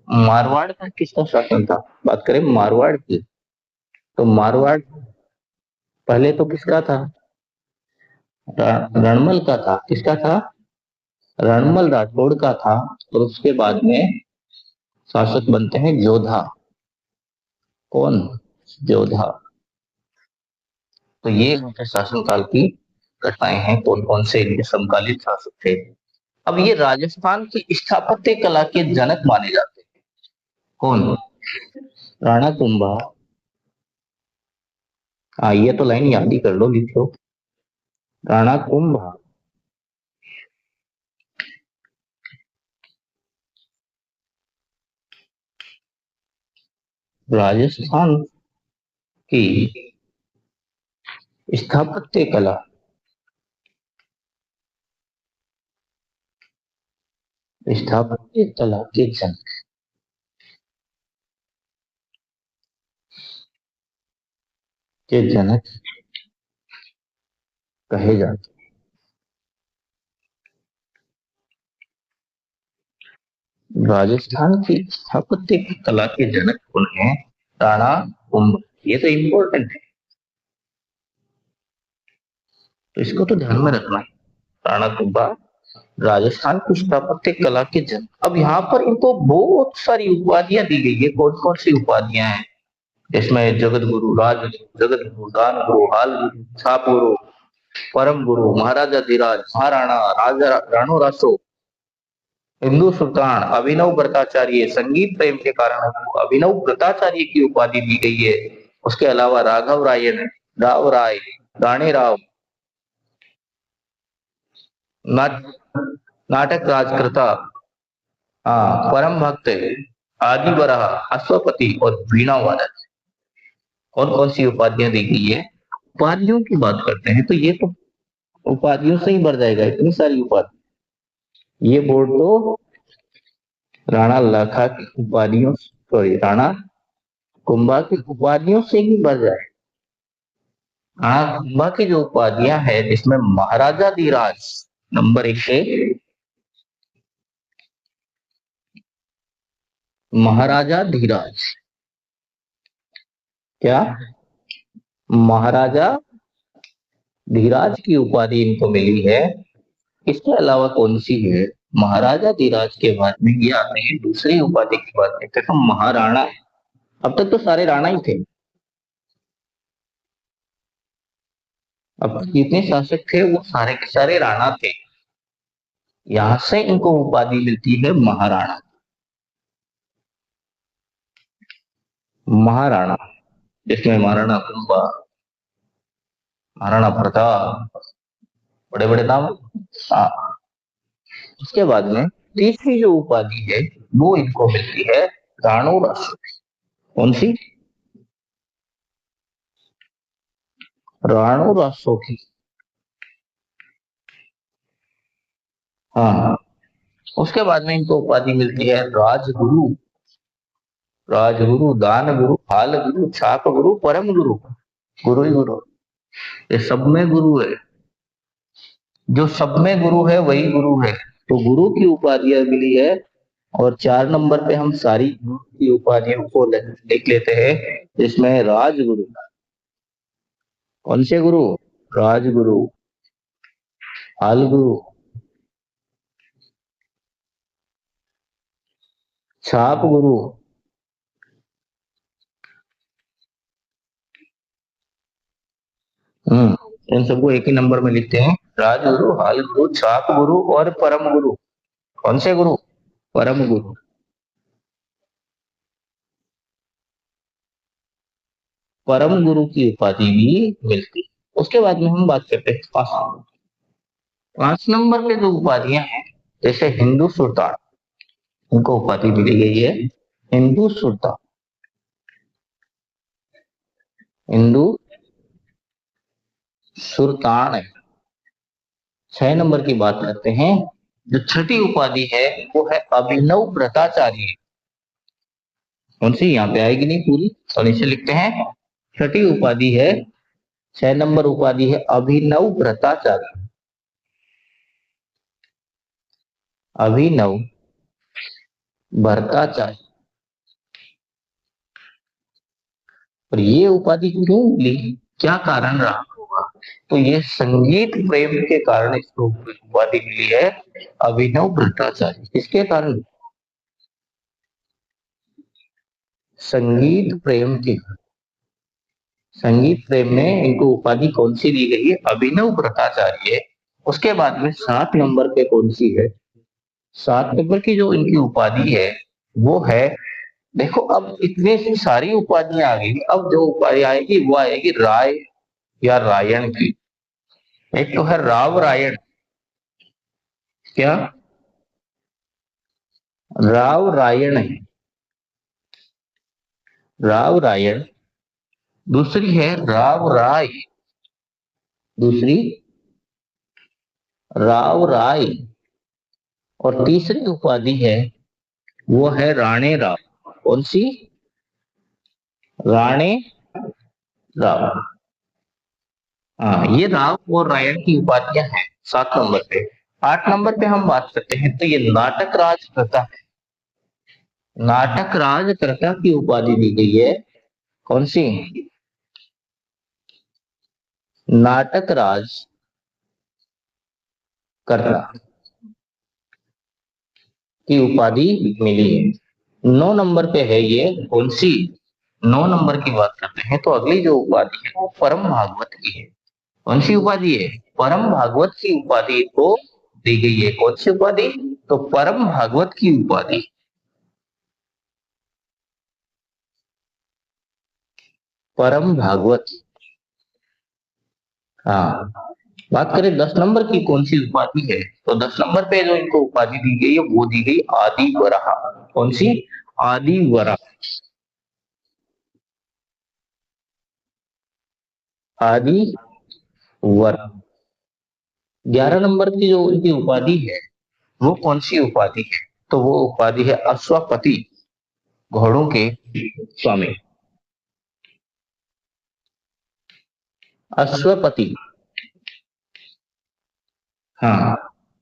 मारवाड़ का किसका शासन था? बात करें मारवाड़ की तो मारवाड़ पहले तो किसका था? रणमल का था। किसका था? रणमल राठौड़ का था। और उसके बाद में शासक बनते हैं जोधा। कौन? जोधा। तो ये उनके शासनकाल की घटनाएं हैं। कौन कौन से इनके समकालीन शासक थे। अब ये राजस्थान की स्थापत्य कला के जनक माने जाते हैं। कौन? राणा कुंभा। हाँ ये तो लाइन याद ही कर लो, लिख लो। राणा कुंभा राजस्थान की स्थापत्य कला स्थापत्य कला के जनक। के जनक कहे जाते। राजस्थान की स्थापत्य की कला के जनक कौन है? राणा कुंभ। ये तो इम्पोर्टेंट है, तो इसको तो ध्यान में रखना है। राणा कुंभा राजस्थान की स्थापत्य कला के जनक। अब यहाँ पर इनको बहुत सारी उपाधियां दी गई है। कौन कौन सी उपाधियां हैं इसमें? जगत गुरु, राज जगत गुरु, दान गुरु, हाल गुरु, छाप गुरु, परम गुरु, महाराजा धीराज, महाराणा, राजा राणो रासो, हिंदू सुल्तान, अभिनव व्रताचार्य। संगीत प्रेम के कारण उनको अभिनव व्रताचार्य की उपाधि दी गई है। उसके अलावा राघव रायन, राव राय, राणे राव, नाटक राजकृता, हाँ, परम भक्त, आदि वराह, अश्वपति और वीणा वादक। कौन कौन सी उपाधियां दी गई है? उपाधियों की बात करते हैं तो ये तो उपाधियों से ही भर जाएगा, इतनी सारी उपाधि। ये बोर्ड तो राणा लाखा की उपाधियों, सॉरी, राणा कुंभा की उपाधियों से ही भर जाए। राणा कुंभा की जो उपाधियां हैं जिसमें महाराजा धीराज नंबर 1 है। महाराजा धीराज, क्या? महाराजा धीराज की उपाधि इनको मिली है। इसके अलावा कौन सी है? महाराजा धीराज के बाद में ये आते हैं दूसरी उपाधि की बात करते हैं तो महाराणा। अब तक तो सारे राणा ही थे, अब तक जितने शासक थे वो सारे के सारे राणा थे। यहां से इनको उपाधि मिलती है महाराणा। महाराणा जिसमें महाराणा कुंभा, महाराणा प्रताप, बड़े बड़े नाम। हाँ, उसके बाद में तीसरी जो उपाधि है वो इनको मिलती है राणो रासो। कौन सी? राणो रासो की। हाँ, उसके बाद में इनको उपाधि मिलती है राजगुरु। राजगुरु, दान गुरु, हाल गुरु, छाप गुरु, परम गुरु। गुरु ही गुरु, ये सब में गुरु है। जो सब में गुरु है वही गुरु है। तो गुरु की उपाधियां मिली है। और 4 नंबर पे हम सारी गुरु की उपाधियों को लिख लेते हैं, जिसमें राजगुरु। कौन से गुरु? राजगुरु, हाल गुरु, छाप गुरु, इन सबको एक ही नंबर में लिखते हैं। राजगुरु, हाल गुरु, छाप गुरु और परम गुरु। कौन से गुरु? परम गुरु। परम गुरु की उपाधि भी मिलती। उसके बाद में हम बात करते हैं 5 नंबर पे जो उपाधियां हैं, जैसे हिंदू सुल्तान, उनको उपाधि मिली गई है हिंदू सुल्तान। हिंदू सुल्तान है। 6 नंबर की बात करते हैं। जो छठी उपाधि है वो है अभिनव व्रताचार्य। कौन सी? यहाँ पे आएगी नहीं पूरी, तो नीचे लिखते हैं। छठी उपाधि है, 6 नंबर उपाधि है अभिनव व्रताचार्य। अभिनव भट्टाचार्य। और ये उपाधि क्यों मिली, क्या कारण रहा होगा? तो ये संगीत प्रेम के कारण इसको उपाधि मिली है अभिनव भट्टाचार्य। किसके कारण? संगीत प्रेम के। संगीत प्रेम में इनको उपाधि कौन सी दी गई है? अभिनव भट्टाचार्य। उसके बाद में 7 नंबर पे कौन सी है? 7 नंबर की जो इनकी उपाधि है वो है, देखो अब इतनी सी सारी उपाधियां आ गई, अब जो उपाधि आएगी वो आएगी राय या रायण की। एक तो है राव रायण। क्या? राव रायण है, राव रायण। दूसरी है राव राय, दूसरी राव राय। और तीसरी उपाधि है वो है राणे राव। कौन सी? राणे राव। हाँ, ये राव और रायण की उपाधियां हैं 7 नंबर पे। 8 नंबर पे हम बात करते हैं, तो ये नाटक राजकर्ता है। नाटक राजकर्ता की उपाधि दी गई है, कौन सी? नाटक राजकर्ता की उपाधि मिली है। 9 नंबर पे है ये, कौन सी? 9 नंबर की बात करते हैं, तो अगली जो उपाधि है वो परम भागवत की है। कौन सी उपाधि है? परम भागवत की उपाधि को दी गई है। कौन सी उपाधि? तो परम भागवत की उपाधि। परम भागवत। हाँ, बात करें 10 नंबर की, कौन सी उपाधि है? तो 10 नंबर पे जो इनको उपाधि दी गई है वो दी गई आदि वराह। कौन सी? आदि वराह। आदि वराह। 11 नंबर की जो उनकी उपाधि है वो कौन सी उपाधि है? तो वो उपाधि है अश्वपति, घोड़ों के स्वामी। अश्वपति। हाँ,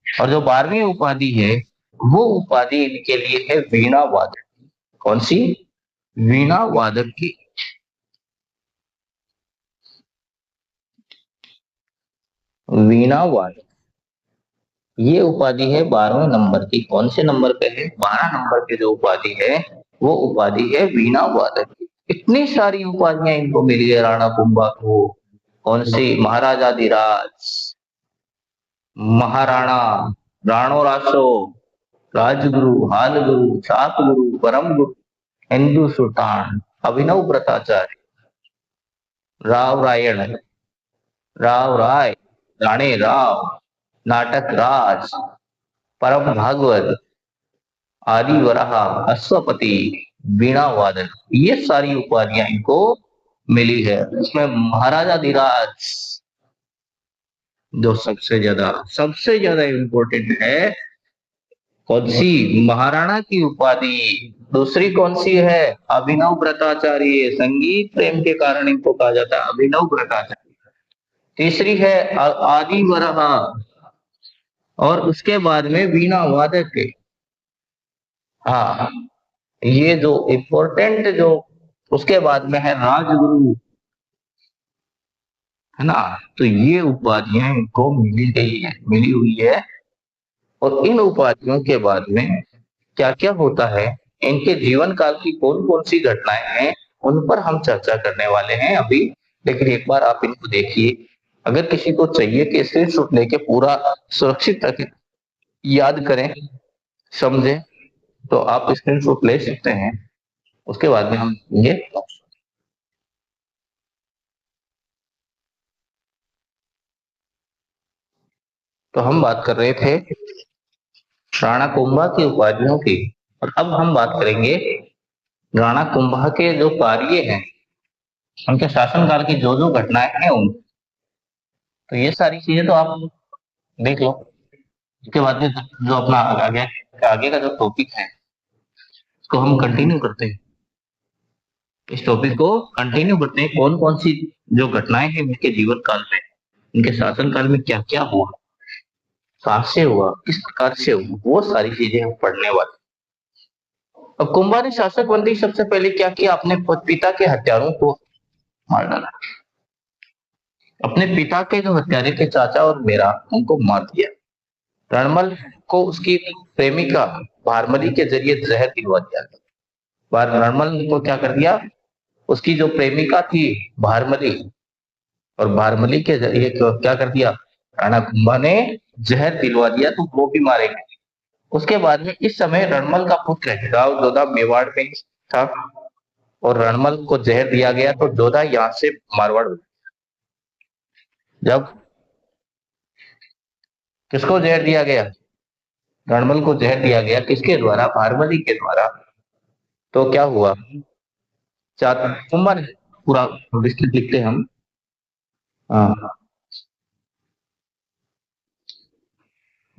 और जो 12वीं उपाधि है वो उपाधि इनके लिए है वीणा वादक। कौन सी? वीणा वादक की। वीणा वादक, ये उपाधि है 12वें नंबर की। कौन से नंबर पे है? 12 नंबर की जो उपाधि है वो उपाधि है वीणा वादक की। इतनी सारी उपाधियां इनको मिली है राणा कुंभा को। कौन सी? महाराजाधिराज, महाराणा, राणो रासो, राजगुरु, हालगुरु, सात गुरु, परम गुरु, हिंदू सुल्तान, अभिनव व्रताचार्य, राव रायण, राव राय, राणे राव, नाटक राज, परम भागवत, आदि वराह, अश्वपति, वीणा वादक, ये सारी उपाधियां इनको मिली है। इसमें महाराजा धीराज जो सबसे ज्यादा इंपॉर्टेंट है, कौन सी? महाराणा की उपाधि। दूसरी कौन सी है? अभिनव व्रताचार्य, संगीत प्रेम के कारण इनको कहा जाता है अभिनव व्रताचार्य। तीसरी है आदि वराह, और उसके बाद में वीणा वादक। हाँ, ये जो इम्पोर्टेंट जो उसके बाद में है राजगुरु, है ना। तो ये उपाधियां इनको मिली हुई है। और इन उपाधियों के बाद में क्या क्या होता है, इनके जीवन काल की कौन कौन सी घटनाएं हैं, उन पर हम चर्चा करने वाले हैं अभी। लेकिन एक बार आप इनको देखिए, अगर किसी को चाहिए कि स्क्रीनशॉट लेके पूरा सुरक्षित रखें, याद करें, समझें, तो आप स्क्रीनशॉट ले सकते हैं। उसके बाद में हम ये, तो हम बात कर रहे थे राणा कुंभा की उपाधियों की। और अब हम बात करेंगे राणा कुंभा के जो कार्य हैं, उनके शासनकाल की जो जो घटनाएं हैं उन, तो ये सारी चीजें तो आप देख लो। उसके बाद में जो अपना आगे का जो टॉपिक है उसको हम कंटिन्यू करते हैं। इस टॉपिक को कंटिन्यू करते हैं, कौन कौन सी जो घटनाएं हैं उनके जीवन काल में, उनके शासन काल में क्या क्या हुआ, कहाँ से हुआ, किस प्रकार से हुआ, वो सारी चीजें हम पढ़ने वाले। अब कुंभा ने शासक बनते ही सबसे पहले क्या किया? अपने पिता के हत्यारों को मार डाला। अपने पिता के जो हत्यारे थे, चाचा और मेरा, उनको मार दिया। रणमल को उसकी प्रेमिका भारमली के जरिए जहर दिलवा दिया। रणमल को क्या कर दिया? उसकी जो प्रेमिका थी भारमली, और भारमली के जरिए क्या कर दिया? राणा कुंभा ने जहर दिलवा दिया, तो वो भी मारे गए। उसके बाद में इस समय रणमल का पुत्र गांव जोधा मेवाड़ में था, और रणमल को जहर दिया गया, तो जोधा यहाँ से मारवाड़। जब किसको जहर दिया गया? रणमल को जहर दिया गया, किसके द्वारा? भारमली के द्वारा। तो क्या हुआ? कुंभा ने पूरा विस्तृत लिखते हैं हम। हाँ,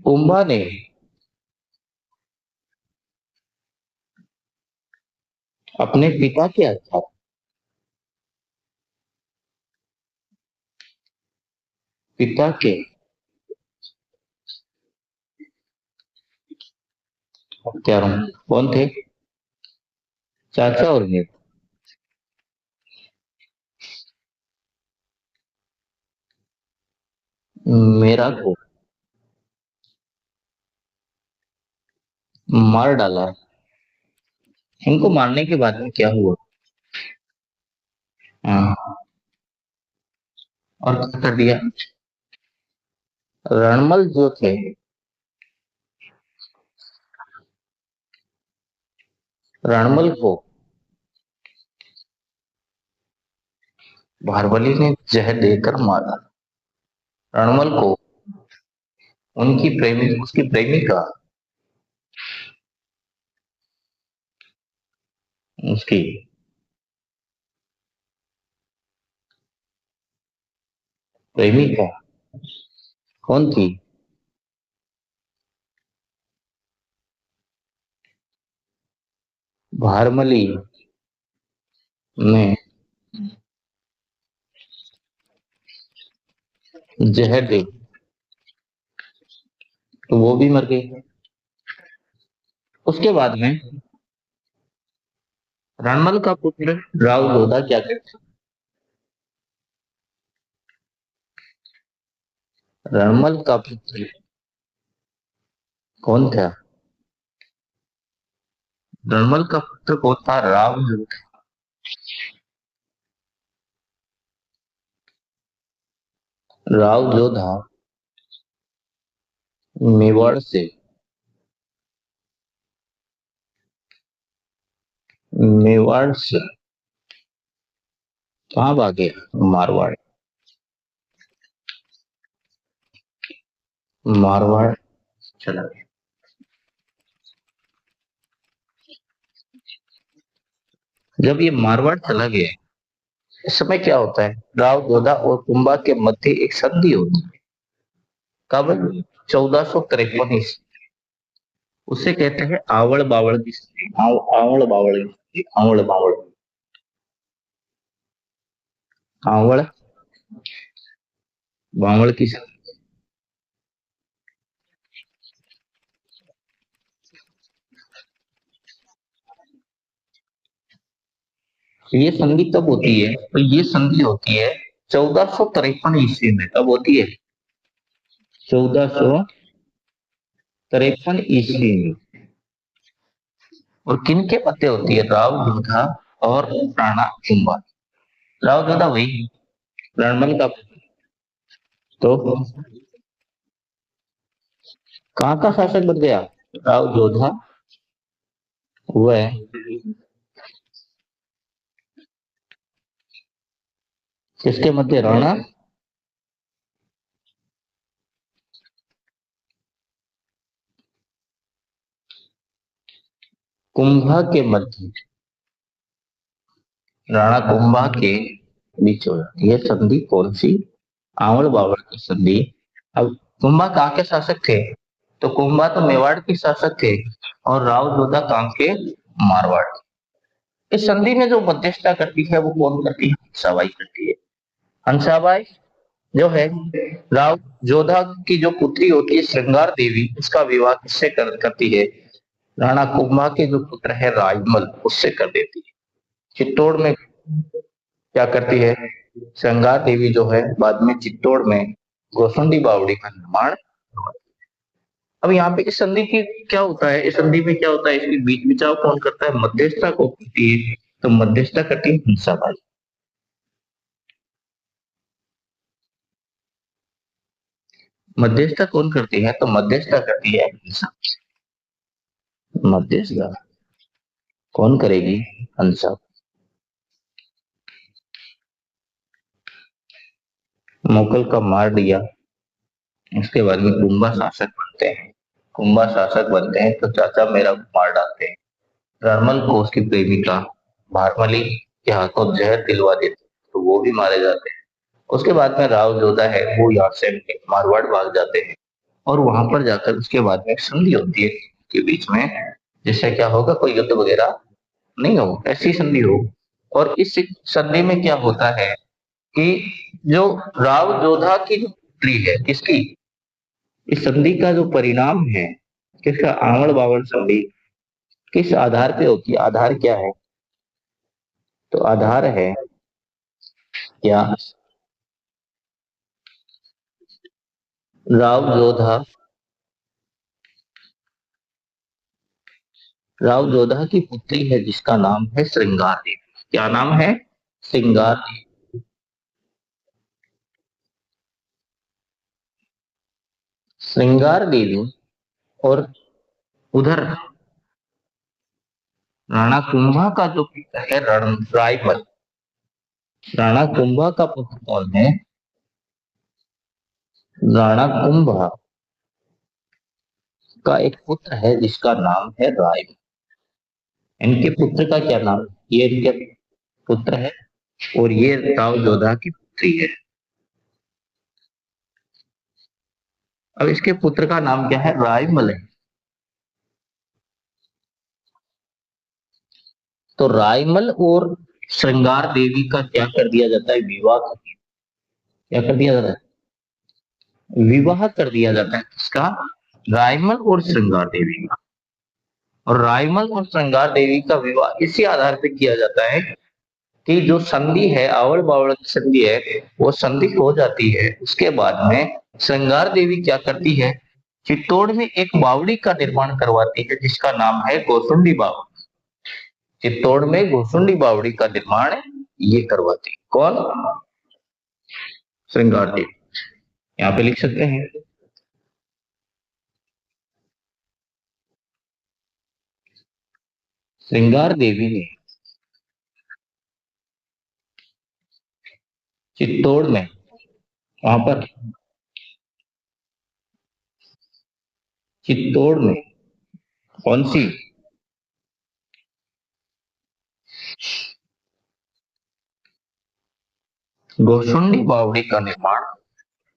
कुंभा ने अपने पिता के हत्या पिता के हत्यारों कौन थे? चाचा और ये मेरा को मार डाला। इनको मारने के बाद में क्या हुआ? हाँ, और क्या कर दिया? रणमल जो थे, रणमल को बारबली ने जहर देकर मारा। रणमल को उनकी प्रेमी उसकी प्रेमिका उसकी प्रेमिका कौन थी? भारमली ने जहर दे तो वो भी मर गई। उसके बाद में रणमल का पुत्र राव जोधा क्या करता? रणमल का पुत्र कौन था? रणमल का पुत्र कौन था? राव जोधा। राव जोधा मेवाड़ से मेवाड़ से कहाँ भागे? मारवाड़। मारवाड़ चला गया। जब ये मारवाड़ चला गया, इस समय क्या होता है? राव जोधा और कुंभा के मध्य एक संधि होती है। कब? 1453 ईस्वी। उसे कहते हैं आवड़ बावड़ की संधि। आवड़ बावड़ की संधि। आवड़ बावड़। आवड़ बावड़ की संधि। ये संधि कब होती है? तो ये संधि होती है 1453 ईस्वी में। कब होती है? 1453 ईस्वी में। और किन के मध्य होती है? राव जोधा और राणा कुंभा। राव जोधा वही रणमल का। तो कहाँ का शासक बन गया? राव जोधा वह किसके मध्य? राणा कुंभा के मध्य। राणा कुंभा के बीच हो जाती है संधि। कौन सी? आवड़ बावड़ की संधि। अब कुंभा कहाँ के शासक थे? तो कुंभा तो मेवाड़ के शासक थे और राव जोधा कहाँ के? मारवाड़। इस संधि में जो मध्यस्थता करती है वो कौन करती है? हंसाबाई करती है। हंसाबाई जो है राव जोधा की जो पुत्री होती है श्रृंगार देवी, उसका विवाह किससे करती है? राणा कुंभा के जो पुत्र है राजमल, उससे कर देती है। चित्तौड़ में क्या करती है? श्रृंगार देवी जो है बाद में चित्तौड़ में गोसुंडी बावड़ी का निर्माण। अब यहाँ पे इस संधि की क्या होता है? इस संधि में क्या होता है? इसकी बीच बिचाव कौन करता है? मध्यस्थता को करती है। तो मध्यस्थता करती है हंसाबाई। मध्यस्थता कौन करती है? तो मध्यस्थता करती है हंसा। मध्यस्थता कौन करेगी? हंसा। मुगल का मार दिया। उसके बाद में कुंभा शासक बनते हैं। कुंभा शासक बनते हैं तो चाचा मेरा को मार डालते हैं। रमल को उसकी प्रेमिका भारमली के हाथों जहर दिलवा देते हैं, तो वो भी मारे जाते हैं। उसके बाद में राव जोधा है वो यहाँ से मारवाड़ भाग जाते हैं। और वहां पर जाकर उसके बाद में संधि होती है के बीच में। जिससे क्या होगा? कोई युद्ध वगैरह नहीं हो, ऐसी संधि हो। और इस संधि में क्या होता है कि जो राव जोधा की पुत्री है किसकी, इस संधि का जो परिणाम है किसका, आवड़ बावड़ संधि किस आधार पे होती है, आधार क्या है, तो आधार है क्या, राव जोधा, राव जोधा की पुत्री है जिसका नाम है श्रृंगार देवी। क्या नाम है, श्रृंगार देवी। श्रृंगार देवी और उधर राणा कुंभा का जो पुत्र है रायमल, राणा कुंभा का पुत्र कौन है, राणा कुंभा का एक पुत्र है जिसका नाम है रायमल। इनके पुत्र का क्या नाम, ये इनके पुत्र है और ये राव जोधा की पुत्री है। अब इसके पुत्र का नाम क्या है, रायमल है। तो रायमल और श्रृंगार देवी का क्या कर दिया जाता है, विवाह कर दिया, क्या कर दिया जाता है, विवाह कर दिया जाता है किसका, रायमल और श्रृंगार देवी का। और रायमल और श्रृंगार देवी का विवाह इसी आधार पर किया जाता है कि जो संधि है, आवड़ बावड़ की संधि है, वो संधि हो जाती है। उसके बाद में श्रृंगार देवी क्या करती है, चित्तौड़ में एक बावड़ी का निर्माण करवाती है जिसका नाम है गोसुंडी बावड़ी। चित्तौड़ में गोसुंडी बावड़ी का निर्माण ये करवाती है, कौन, श्रृंगार देवी। यहाँ पे लिख सकते हैं, श्रृंगार देवी ने चित्तौड़ में, वहां पर चित्तौड़ में कौन सी, गोसुंडी बावड़ी का निर्माण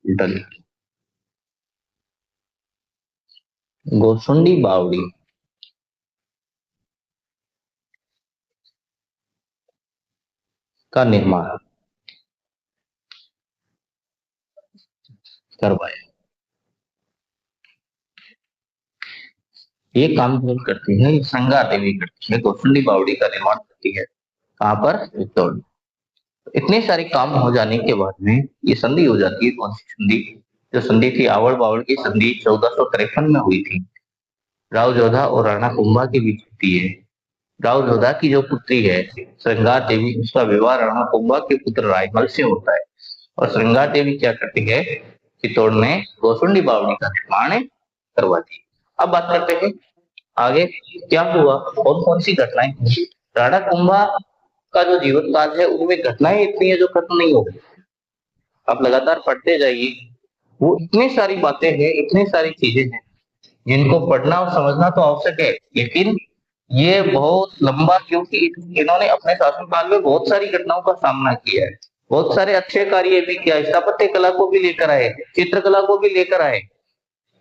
डल, गोसुंडी बावड़ी का निर्माण करवाया। ये काम कौन करती है, श्रृंगार देवी करती है, गोसुंडी बावड़ी का निर्माण करती है, कहां पर, चित्तौड़। इतने सारे काम हो जाने के बाद में ये संधि हो जाती है, कौन सी संधि, जो संधि थी आवड़ बावड़ की संधि 1453 में हुई थी, राव जोधा और राणा कुंभा के बीच होती है। राव जोधा की जो पुत्री है श्रृंगार देवी, उसका विवाह राणा कुंभा के पुत्र रायमल से होता है। और श्रृंगार देवी क्या करती है, चित्तौड़ में गोसुंडी बावड़ी का निर्माण करवाती है। अब बात करते हैं आगे क्या हुआ और कौन सी घटनाएं हुई। राणा कुंभा का जो जीवन काल है उनमें घटनाएं इतनी है जो खत्म नहीं हो गई। आप लगातार पढ़ते जाइए, वो इतनी सारी बातें हैं, इतनी सारी चीजें हैं जिनको पढ़ना और समझना तो आवश्यक है, लेकिन ये बहुत लंबा, क्योंकि इन्होंने अपने शासनकाल में बहुत सारी घटनाओं का सामना किया है, बहुत सारे अच्छे कार्य भी किया, स्थापत्य कला को भी लेकर आए, चित्रकला को भी लेकर आए,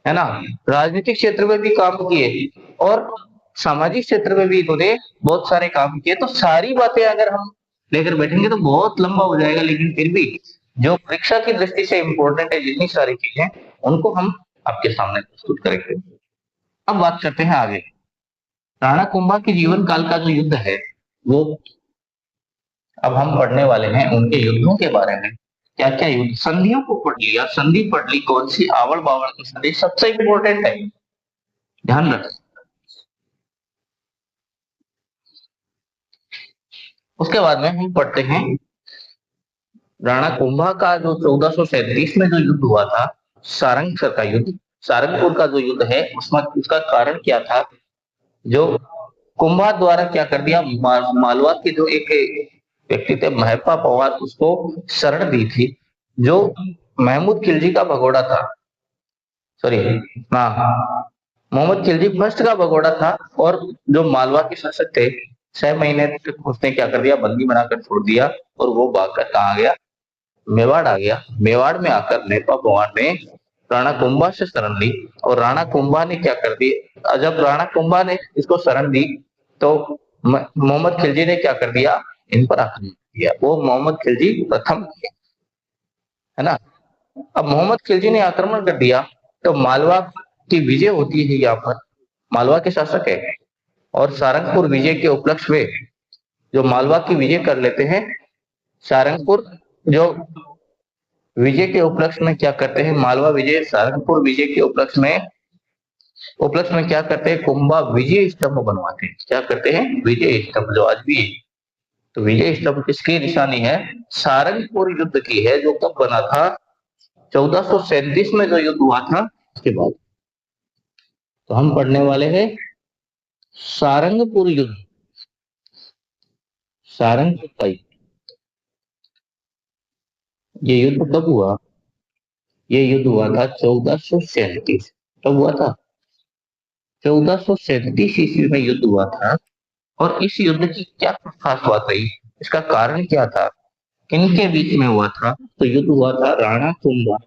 है ना, राजनीतिक क्षेत्र में भी काम किए और सामाजिक क्षेत्र में भी इन्होंने बहुत सारे काम किए। तो सारी बातें अगर हम लेकर बैठेंगे तो बहुत लंबा हो जाएगा, लेकिन फिर भी जो परीक्षा की दृष्टि से इंपॉर्टेंट है जितनी सारी चीजें, उनको हम आपके सामने प्रस्तुत करेंगे। अब बात करते हैं आगे, राणा कुंभा के जीवन काल का जो युद्ध है वो अब हम पढ़ने वाले हैं, उनके युद्धों के बारे में। क्या क्या युद्ध, संधियों को पढ़ लिया, संधि पढ़ ली, कौन सी, आवड़ बावड़ की संधि सबसे इंपॉर्टेंट है, ध्यान रखें। उसके बाद में हम पढ़ते हैं राणा कुंभा का जो 1437 में जो युद्ध हुआ था, सारंगसर का युद्ध, सारंगपुर का जो युद्ध है उसमें उसका कारण क्या था, जो कुंभा द्वारा क्या कर दिया, मालवा के जो एक व्यक्ति थे महपा पवार, उसको शरण दी थी, जो महमूद खिलजी का भगोड़ा था, सॉरी, हाँ, मोहम्मद खिलजी फर्स्ट का भगोड़ा था। और जो मालवा के शासक थे 6 महीने तक उसने क्या कर दिया, बंदी बनाकर छोड़ दिया और वो भागकर कहा गया, मेवाड़ आ गया। मेवाड़ में आकर नेपा पवार ने राणा कुंभा से शरण ली और राणा कुंभा ने क्या कर दी, जब राणा कुंभा ने इसको शरण दी तो मोहम्मद खिलजी ने क्या कर दिया, इन पर आक्रमण किया। वो मोहम्मद खिलजी प्रथम, है ना, अब मोहम्मद खिलजी ने आक्रमण कर दिया तो मालवा की विजय होती है यहाँ पर। मालवा के शासक है और सारंगपुर विजय के उपलक्ष्य में जो मालवा की विजय कर लेते हैं, सारंगपुर जो विजय के उपलक्ष्य में क्या करते हैं, मालवा विजय सारंगपुर विजय के उपलक्ष्य में क्या करते हैं, कुंभा विजय स्तंभ बनवाते हैं। क्या करते हैं, विजय स्तंभ, जो आज भी है। तो विजय स्तंभ किसकी निशानी है, सारंगपुर युद्ध की है, जो कब बना था, 1437 में जो युद्ध हुआ था उसके बाद। तो हम पढ़ने वाले हैं सारंगपुर युद्ध। सारंगपुर का ये युद्ध कब हुआ, ये युद्ध हुआ था 1437। कब हुआ था, 1437 ईस्वी में युद्ध हुआ था। और इस युद्ध की क्या खास बात रही, इसका कारण क्या था, किनके बीच में हुआ था, तो युद्ध हुआ था राणा कुंभा,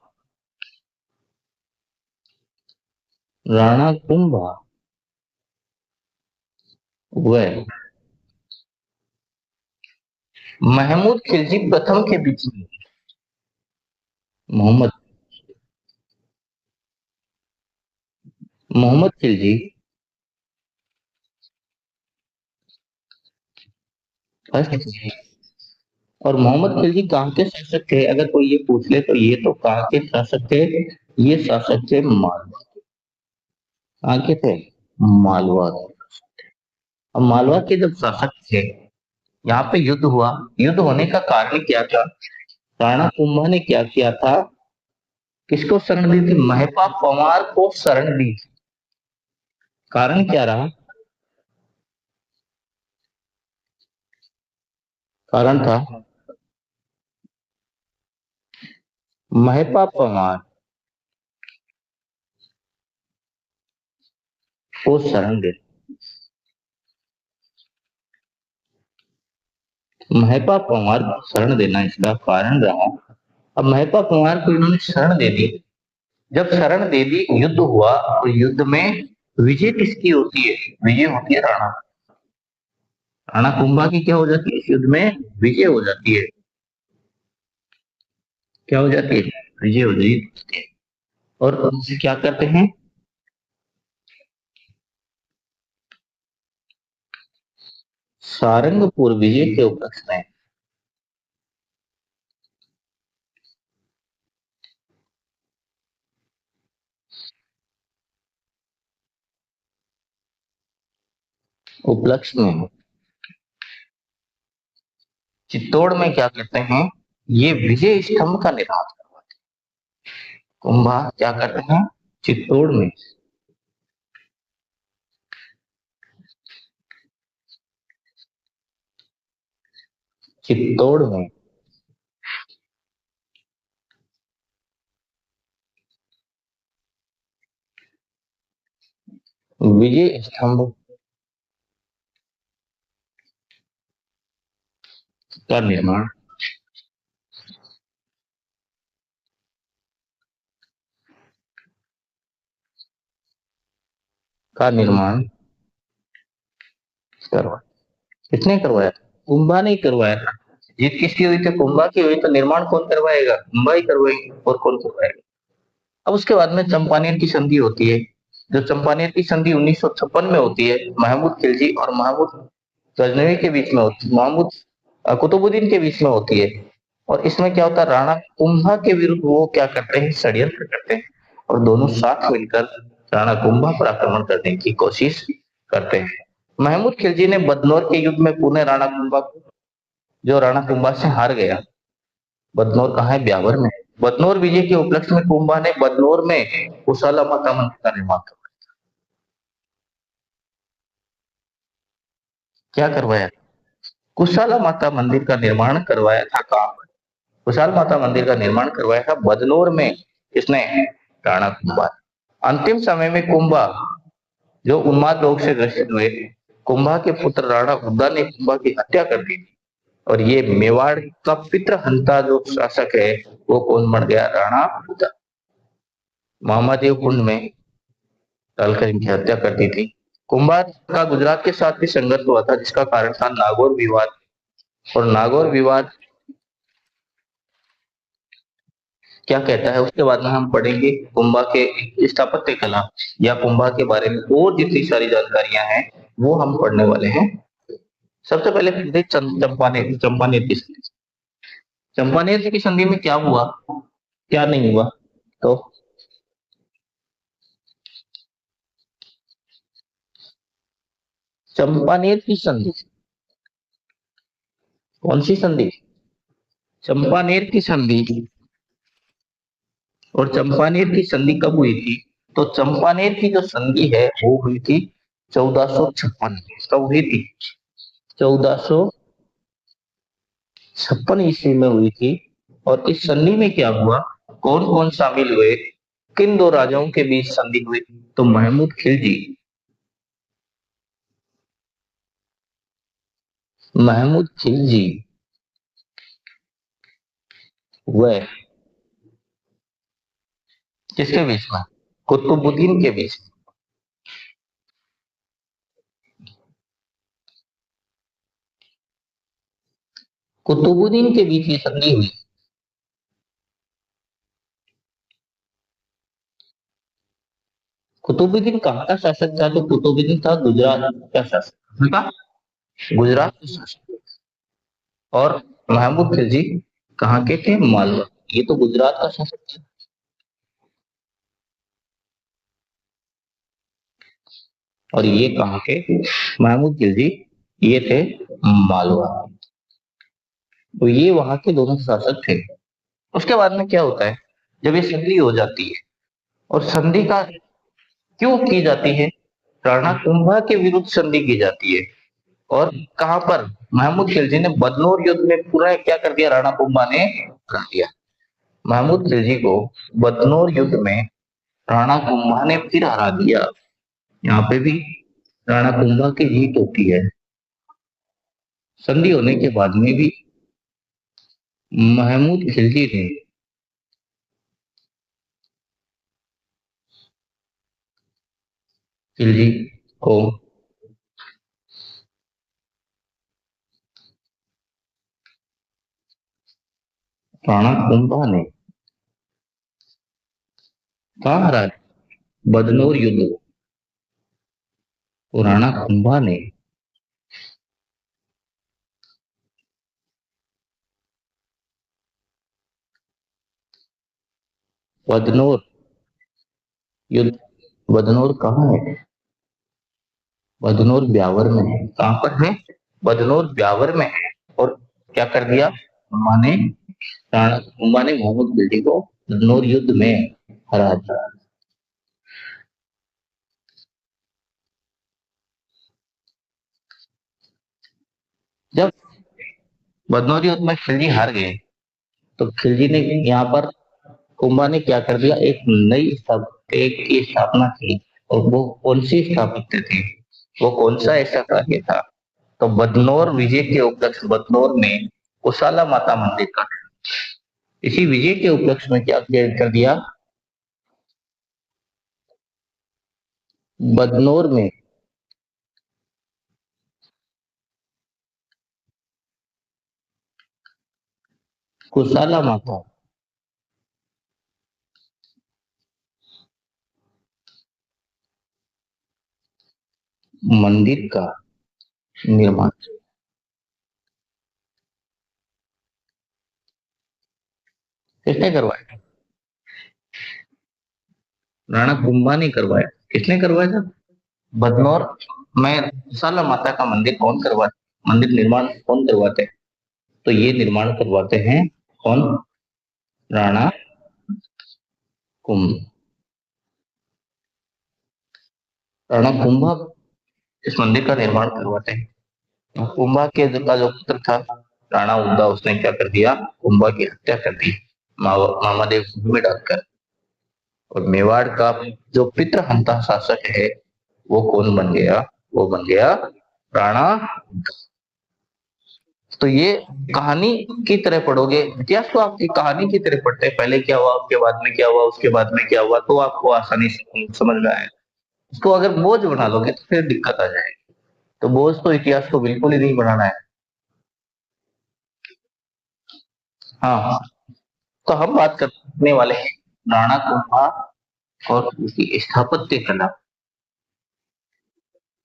राणा कुंभा व महमूद खिलजी प्रथम के बीच में। मोहम्मद मोहम्मद खिलजी फर्स्ट थे। और मोहम्मद खिलजी कहाँ के शासक थे, अगर कोई ये पूछ ले तो ये तो कहाँ के शासक थे, ये शासक थे मालवा। कहाँ के थे, मालवा। अब मालवा के जब शासक थे, यहाँ पे युद्ध हुआ। युद्ध होने का कारण क्या था, राणा कुंभा ने क्या किया था, किसको शरण दी थी, महपा पंवार को शरण दी थी। कारण क्या रहा, कारण था महपा पंवार को शरण दे, महपा पंवार को शरण देना इसका कारण रहा। अब महपा पंवार को इन्होंने शरण दे दी। जब शरण दे दी, युद्ध हुआ, और युद्ध में विजय किसकी होती है, विजय होती है राणा, राणा कुंभा की क्या हो जाती है, इस युद्ध में विजय हो जाती है। क्या हो जाती है, विजय हो जाती है। और उनसे क्या करते हैं, सारंगपुर विजय के उपलक्ष्य में चित्तौड़ में क्या करते हैं, ये विजय स्तंभ का निर्माण करवाते हैं। कुंभा क्या करते हैं, चित्तौड़ में चित्तौड़ में विजय स्तंभ का निर्माण का निर्माण करवाया। किसने करवाया, कुंभा ने करवाया था। जीत किसकी हुई थी, कुंभा की हुई, तो निर्माण कौन करवाएगा, कुंभा ही करवाएगी, और कौन करवाएगा। अब उसके बाद में चंपानेर की संधि होती है। जो चंपानेर की संधि 1956 में होती है, महमूद खिलजी और महमूद गजनवी के बीच में होती है, महमूद कुतुबुद्दीन के बीच में होती है। और इसमें क्या होता है, राणा कुंभा के विरुद्ध वो क्या करते हैं, षड्यंत्र करते हैं, और दोनों साथ मिलकर राणा कुंभा पर आक्रमण करने की कोशिश करते हैं। महमूद खिलजी ने बदनौर के युद्ध में पुनः राणा कुंभा को, जो राणा कुंभा से हार गया, बदनौर कहाँ है, ब्यावर में। बदनौर विजय के उपलक्ष्य में कुंभा ने बदनौर में कुशाला माता मंदिर का निर्माण करवाया। क्या करवाया, कुशाला माता मंदिर का निर्माण करवाया था। कहाँ, कुशाल माता मंदिर का निर्माण करवाया था बदनौर में। किसने, राणा कुंभा। अंतिम समय में कुंभा जो उन्माद रोग से ग्रसित हुए, कुंभा के पुत्र राणा उद्दा ने कुंभा की हत्या कर दी थी। और ये मेवाड़ का पितृहंता जो शासक है, वो कौन बन गया, राणा उद्दा। महादेव कुंड में डालकर इनकी हत्या कर दी थी। कुंभा का गुजरात के साथ भी संघर्ष हुआ था, जिसका कारण था नागौर विवाद। और नागौर विवाद क्या कहता है, उसके बाद में हम पढ़ेंगे कुंभा के स्थापत्य कला या कुंभा के बारे में और जितनी सारी जानकारियां हैं वो हम पढ़ने वाले हैं। सबसे पहले पढ़ते चंपानेर की संधि। चंपानेर की संधि में क्या हुआ, क्या नहीं हुआ, तो चंपानेर की संधि, कौन सी संधि, चंपानेर की संधि। और चंपानेर की संधि कब हुई थी, तो चंपानेर की जो संधि है वो हुई थी 1456। कब हुई थी, 1456 ईस्वी में हुई थी। और इस संधि में क्या हुआ, कौन कौन शामिल हुए, किन दो राजाओं के बीच संधि हुई, तो महमूद खिलजी, महमूद खिलजी वह किसके बीच में, कुतुबुद्दीन के बीच। कुतुबुद्दीन के बीच ये संधि हुई। कुतुबुद्दीन कहाँ का शासक था, तो कुतुबुद्दीन था गुजरात का शासक था, गुजरात का शासक। और महमूद खिलजी कहाँ के थे, मालवा, ये तो गुजरात का शासक था। और ये कहाँ के, महमूद खिलजी ये थे मालवा, तो ये वहां के दोनों शासक थे। उसके बाद में क्या होता है, जब ये संधि हो जाती है, और संधि का क्यों की जाती है, राणा कुंभा के विरुद्ध संधि की जाती है। और कहां पर, महमूद खिलजी ने बदनौर युद्ध में पूरा क्या कर दिया, राणा कुंभा ने कर दिया। महमूद खिलजी को बदनौर युद्ध में राणा कुंभा ने फिर हरा दिया। यहाँ पे भी राणा कुंभा की जीत होती है। संधि होने के बाद में भी महमूद खिलजी ने खिलजी को राणा कुंभा ने कहा हरा, बदनौर युद्ध को राणा कुंभा ने बदनौर युद्ध, बदनौर कहाँ है, बदनौर ब्यावर में है। कहां पर है, बदनौर ब्यावर में है। और क्या कर दिया, माने राणा कुंभा ने मोहम्मद बिल्डी को बदनौर युद्ध में हरा दिया। जब बदनौर युद्ध में खिलजी हार गए, तो खिलजी ने यहाँ पर, कुंभा ने क्या कर दिया, एक नई एक की स्थापना की। और वो कौन सी स्थापित थी, वो कौन सा ऐसा कार्य था, तो बदनौर विजय के उपलक्ष्य, बदनौर में कुशाला माता मंदिर का, इसी विजय के उपलक्ष्य में क्या कर दिया, बदनौर में कुशाला माता मंदिर का निर्माण, किसने करवाया, राणा कुंभा ने करवाया। किसने करवाया था, बदनौर में कुशाला माता का मंदिर कौन करवाता, मंदिर निर्माण कौन करवाते हैं, तो ये निर्माण करवाते हैं कौन, राणा कुंभ, राणा कुंभा इस मंदिर का निर्माण करवाते हैं। कुंभा के का जो पुत्र था राणा उद्दा, उसने क्या कर दिया, कुंभा की हत्या कर दी, मामादेव में डालकर। और मेवाड़ का जो पितृहंता शासक है वो कौन बन गया, वो बन गया राणा। तो ये कहानी की तरह पढ़ोगे, इतिहास को आप कहानी की तरह पढ़ते हैं, पहले क्या हुआ, उसके बाद में क्या हुआ, उसके बाद में क्या हुआ, तो आपको आसानी से समझ में आएगा। उसको अगर बोझ बना लोगे तो फिर दिक्कत आ जाएगी। तो बोझ तो इतिहास को बिल्कुल ही नहीं बनाना है। हाँ हाँ, तो हम बात कर, करने वाले हैं राणा कुंभा और उसकी स्थापत्य कला।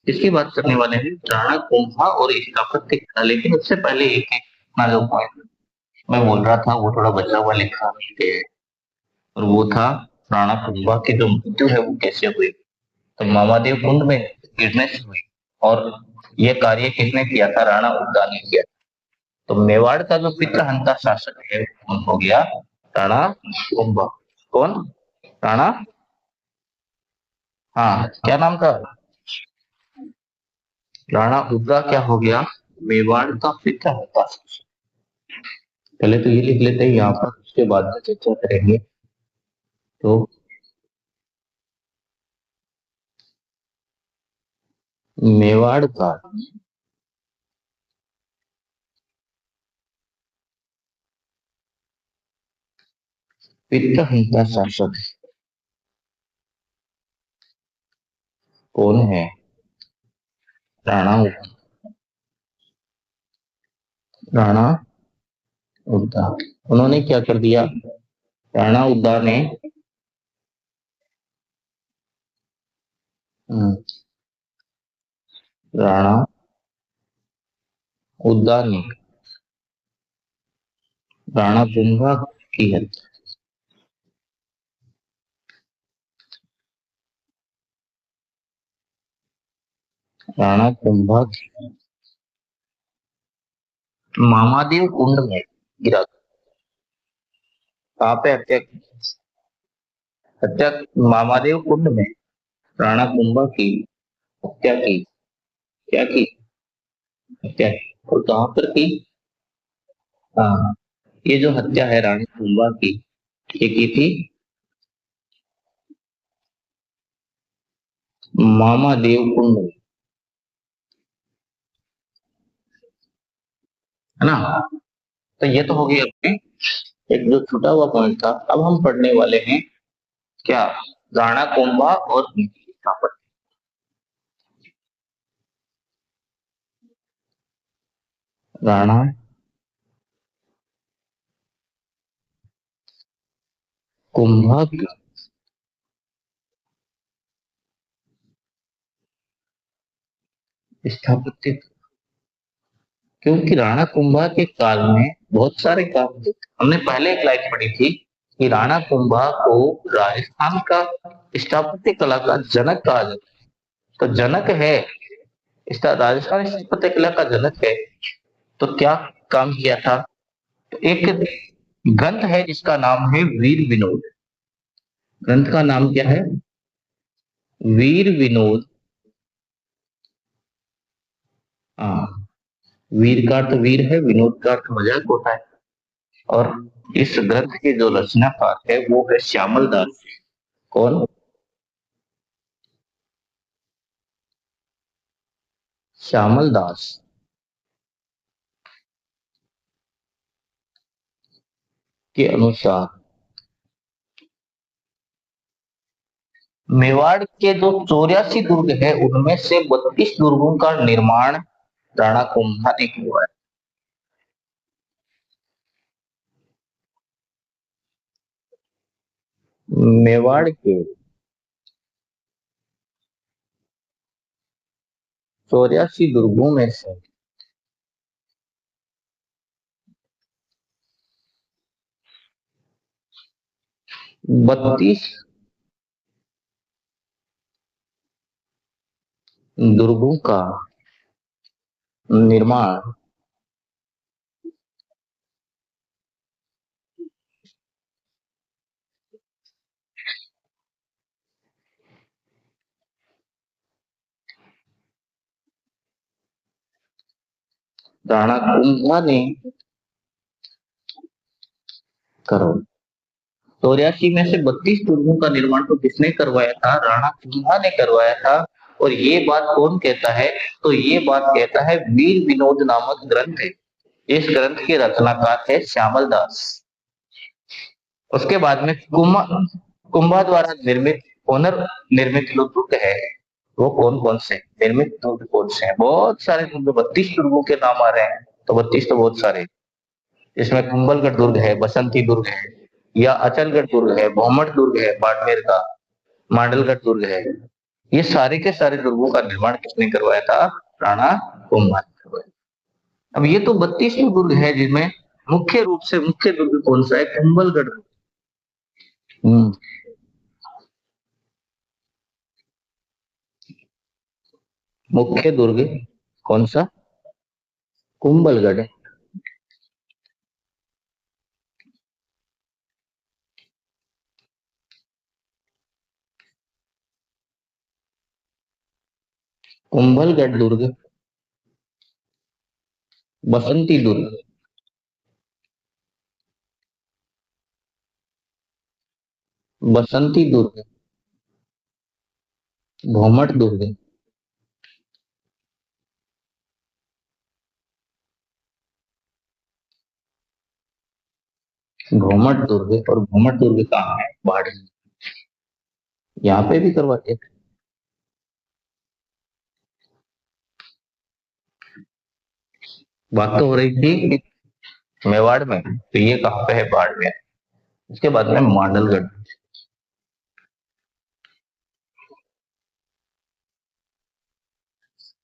इसकी बात करने वाले हैं राणा कुंभा और स्थापत्य कला। लेकिन उससे पहले एक अपना जो पॉइंट मैं बोल रहा था वो थोड़ा बचा हुआ लिखा है, और वो था राणा कुंभा की जो मृत्यु है वो कैसे हुई। तो मामादेव कुंड में गिरने से हुई, और ये कार्य किसने किया था? राणा उद्दा ने किया। तो मेवाड़ का जो पितृहंता शासक है कौन हो गया? राणा कुंभा। कौन? राणा, हाँ क्या नाम था? राणा उद्दा क्या हो गया? मेवाड़ का पितृहंता शासक। पहले तो ये लिख लेते हैं यहाँ पर, उसके बाद में चर्चा करेंगे। तो मेवाड़ का पितृहंता शासक कौन है? राणा राणा उद्दा। उन्होंने क्या कर दिया? राणा उद्दा ने राणा उद्दा ने राणा कुंभा की हत्या। राणा कुंभा मामादेव कुंड में गिरा। कहाँ पे हत्या की? हत्या मामादेव कुंड में राणा कुंभा की हत्या की। क्या की? हत्या की। और कहाँ पर की? हाँ, ये जो हत्या है राणा कुंभा की, ये की थी मामादेव कुंड में, है ना? तो ये तो हो गई अपने एक जो छूटा हुआ पॉइंट था। अब हम पढ़ने वाले हैं क्या? राणा कुंभा और उनकी स्थापत्य। राणा कुंभा की स्थापत्य। क्योंकि राणा कुंभा के काल में बहुत सारे काम थे। हमने पहले एक लाइन पढ़ी थी कि राणा कुंभा को राजस्थान का स्थापत्य कला का जनक कहा जाता है। तो जनक है, इसका राजस्थान स्थापत्य कला का जनक है। तो क्या काम किया था? तो एक ग्रंथ है जिसका नाम है वीर विनोद। ग्रंथ का नाम क्या है? वीर विनोद। हाँ, वीर का अर्थ वीर है, विनोद का अर्थ मजाक होता है। और इस ग्रंथ के जो रचनाकार है वो है श्यामल दास। कौन? श्यामल दास के अनुसार मेवाड़ के जो 84 दुर्ग है उनमें से 32 दुर्गों का निर्माण राणा कुंभा ने किया। मेवाड़ के 84 दुर्गों में से 32 दुर्गों का निर्माण राणा कुंभा ने करो। 84 में से 32 दुर्गों का निर्माण तो किसने करवाया था? राणा कुंभा ने करवाया था। और ये बात कौन कहता है? तो ये बात कहता है वीर विनोद नामक ग्रंथ है। इस ग्रंथ के रचनाकार है श्यामल दास। उसके बाद में कुंभा द्वारा निर्मित पुनर्निर्मित जो दुर्ग है वो कौन कौन से निर्मित दुर्ग कौन से हैं? बहुत सारे दुर्ग, 32 दुर्गों के नाम आ रहे हैं। तो 32 तो बहुत सारे। इसमें कुंभलगढ़ दुर्ग है, बसंती दुर्ग है, या अचलगढ़ दुर्ग है, भौमट दुर्ग है बाड़मेर का, मांडलगढ़ दुर्ग है, ये सारे के सारे दुर्गों का निर्माण किसने करवाया था? राणा कुंभा ने करवाया। अब ये तो 32 दुर्ग है जिनमें मुख्य रूप से मुख्य दुर्ग कौन सा है? कुंभलगढ़। हम्म, मुख्य दुर्ग कौन सा? कुंभलगढ़ है। कुंभलगढ़ दुर्ग, बसंती दुर्ग, बसंती दुर्ग, भौमट दुर्ग, भौमट दुर्ग। और भौमट दुर्ग कहाँ है? बाढ़, यहाँ पे भी करवाते थे। बात तो हो रही थी कि मेवाड़ में, तो ये कहाँ पे है? बाढ़ में। उसके बाद में मांडलगढ़,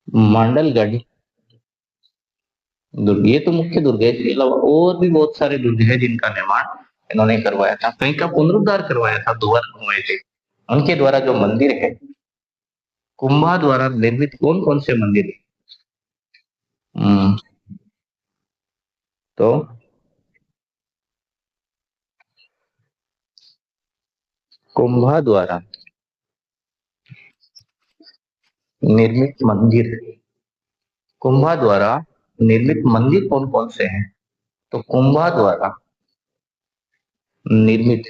मांडलगढ़ दुर्ग, ये तो मुख्य दुर्ग है। इसके अलावा और भी बहुत सारे दुर्ग है जिनका निर्माण इन्होंने करवाया था, कहीं का पुनरुद्धार करवाया था, दोबारा बनवाए थे। उनके द्वारा जो मंदिर है, कुंभा द्वारा निर्मित कौन कौन से मंदिर है? हम्म, तो कुंभा द्वारा निर्मित मंदिर, कुंभा द्वारा निर्मित मंदिर कौन कौन से हैं? तो कुंभा द्वारा निर्मित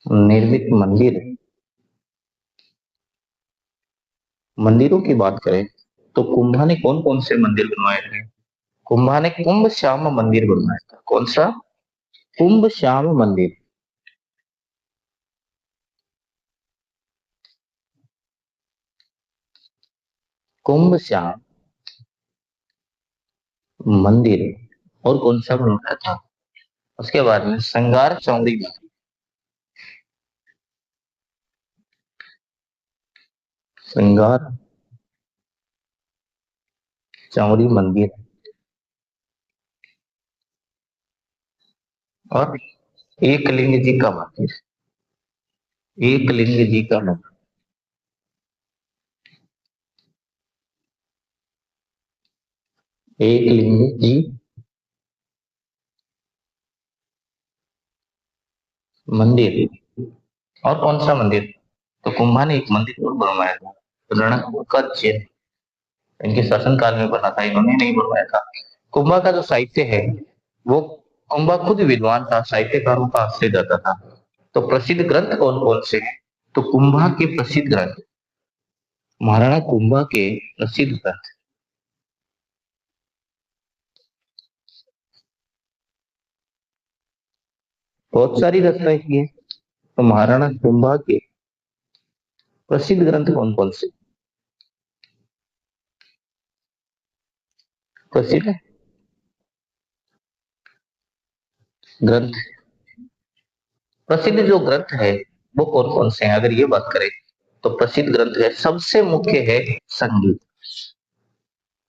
निर्मित मंदिर, मंदिरों की बात करें तो कुंभा ने कौन कौन से मंदिर बनवाए थे? कुंभा ने कुंभ श्याम मंदिर बनवाया था। कौन सा? कुंभ श्याम मंदिर। कुंभ श्याम मंदिर। और कौन सा बनवाया था? उसके बाद में संगार चौड़ी मंदिर, श्रृंगार चौड़ी मंदिर, और एकलिंग जी का मंदिर, एकलिंग जी का मंदिर, एकलिंग जी मंदिर। और कौन सा मंदिर? तो कुंभा ने एक मंदिर और बनवाया था, रणक का चिन्ह, इनके शासनकाल में बना था, इन्होंने नहीं बनवाया था। कुंभा का जो साहित्य है वो, कुंभा खुद विद्वान था, साहित्यकारों का आश्रय जाता था। तो प्रसिद्ध ग्रंथ कौन कौन से हैं? तो कुंभा के प्रसिद्ध ग्रंथ, महाराणा कुंभा के प्रसिद्ध ग्रंथ, बहुत सारी रचनाएं की है। तो महाराणा कुंभा के प्रसिद्ध ग्रंथ कौन कौन से? प्रसिद्ध ग्रंथ, प्रसिद्ध जो ग्रंथ है वो कौन कौन से हैं अगर ये बात करें? तो प्रसिद्ध ग्रंथ है, सबसे मुख्य है संगीत।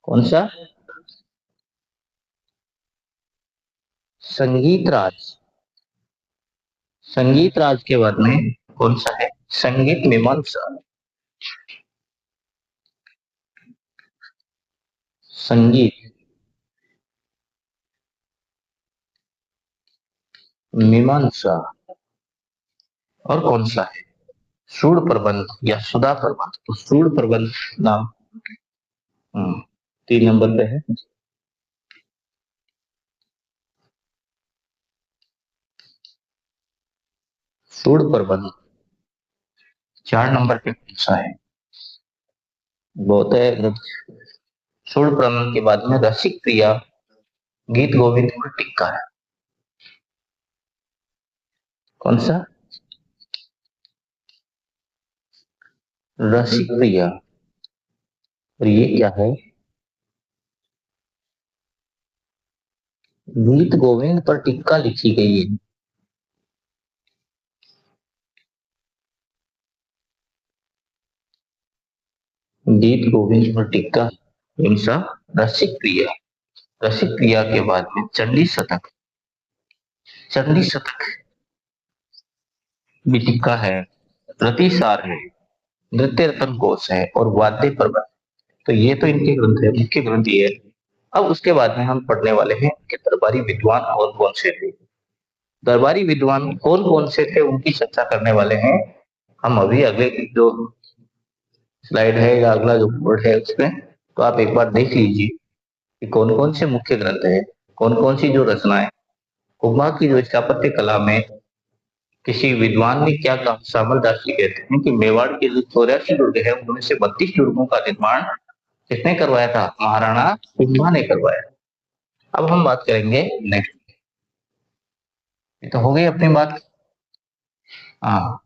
कौन सा? संगीत राज। संगीत राज के बाद में कौन सा है? संगीत मीमांसा। संगीत मीमांसा। और कौन सा है? सूड प्रबंध या सुधा प्रबंध। तो सूड प्रबंध नाम, 3 नंबर पे है। सूड प्रबंध 4 नंबर पे कौन सा है? बहुत है। सूड प्रबंध के बाद में रसिक प्रिया, गीत गोविंद और टिक्का है। कौन सा? रसिक प्रिया। और ये क्या है? गीत गोविंद पर टीका लिखी गई है। गीत गोविंद पर टीका हिंसा रसिक क्रिया। रसिक क्रिया के बाद में चंडी शतक। चंडी शतक भी टीका है, प्रतिसार है, नृत्य रत्न कोश है और वाद्य प्रबंध। तो ये तो इनके ग्रंथ है, मुख्य ग्रंथ ये है। अब उसके बाद में हम पढ़ने वाले हैं कि दरबारी विद्वान कौन कौन से थे। दरबारी विद्वान कौन कौन से थे उनकी चर्चा करने वाले हैं हम अभी। अगले जो स्लाइड है या अगला जो बोर्ड है उसमें तो आप एक बार देख लीजिए कि कौन कौन से मुख्य ग्रंथ है, कौन कौन सी जो रचनाएं। कुमार की जो स्थापत्य कला में किसी विद्वान ने क्या कहा, श्यामल दास जी कहते हैं कि मेवाड़ के जो 84 दुर्ग है उनमें से 32 दुर्गों का निर्माण किसने करवाया था, महाराणा कुंभा ने करवाया। अब हम बात करेंगे नेक्स्ट। ये तो हो गई अपनी बात। हाँ,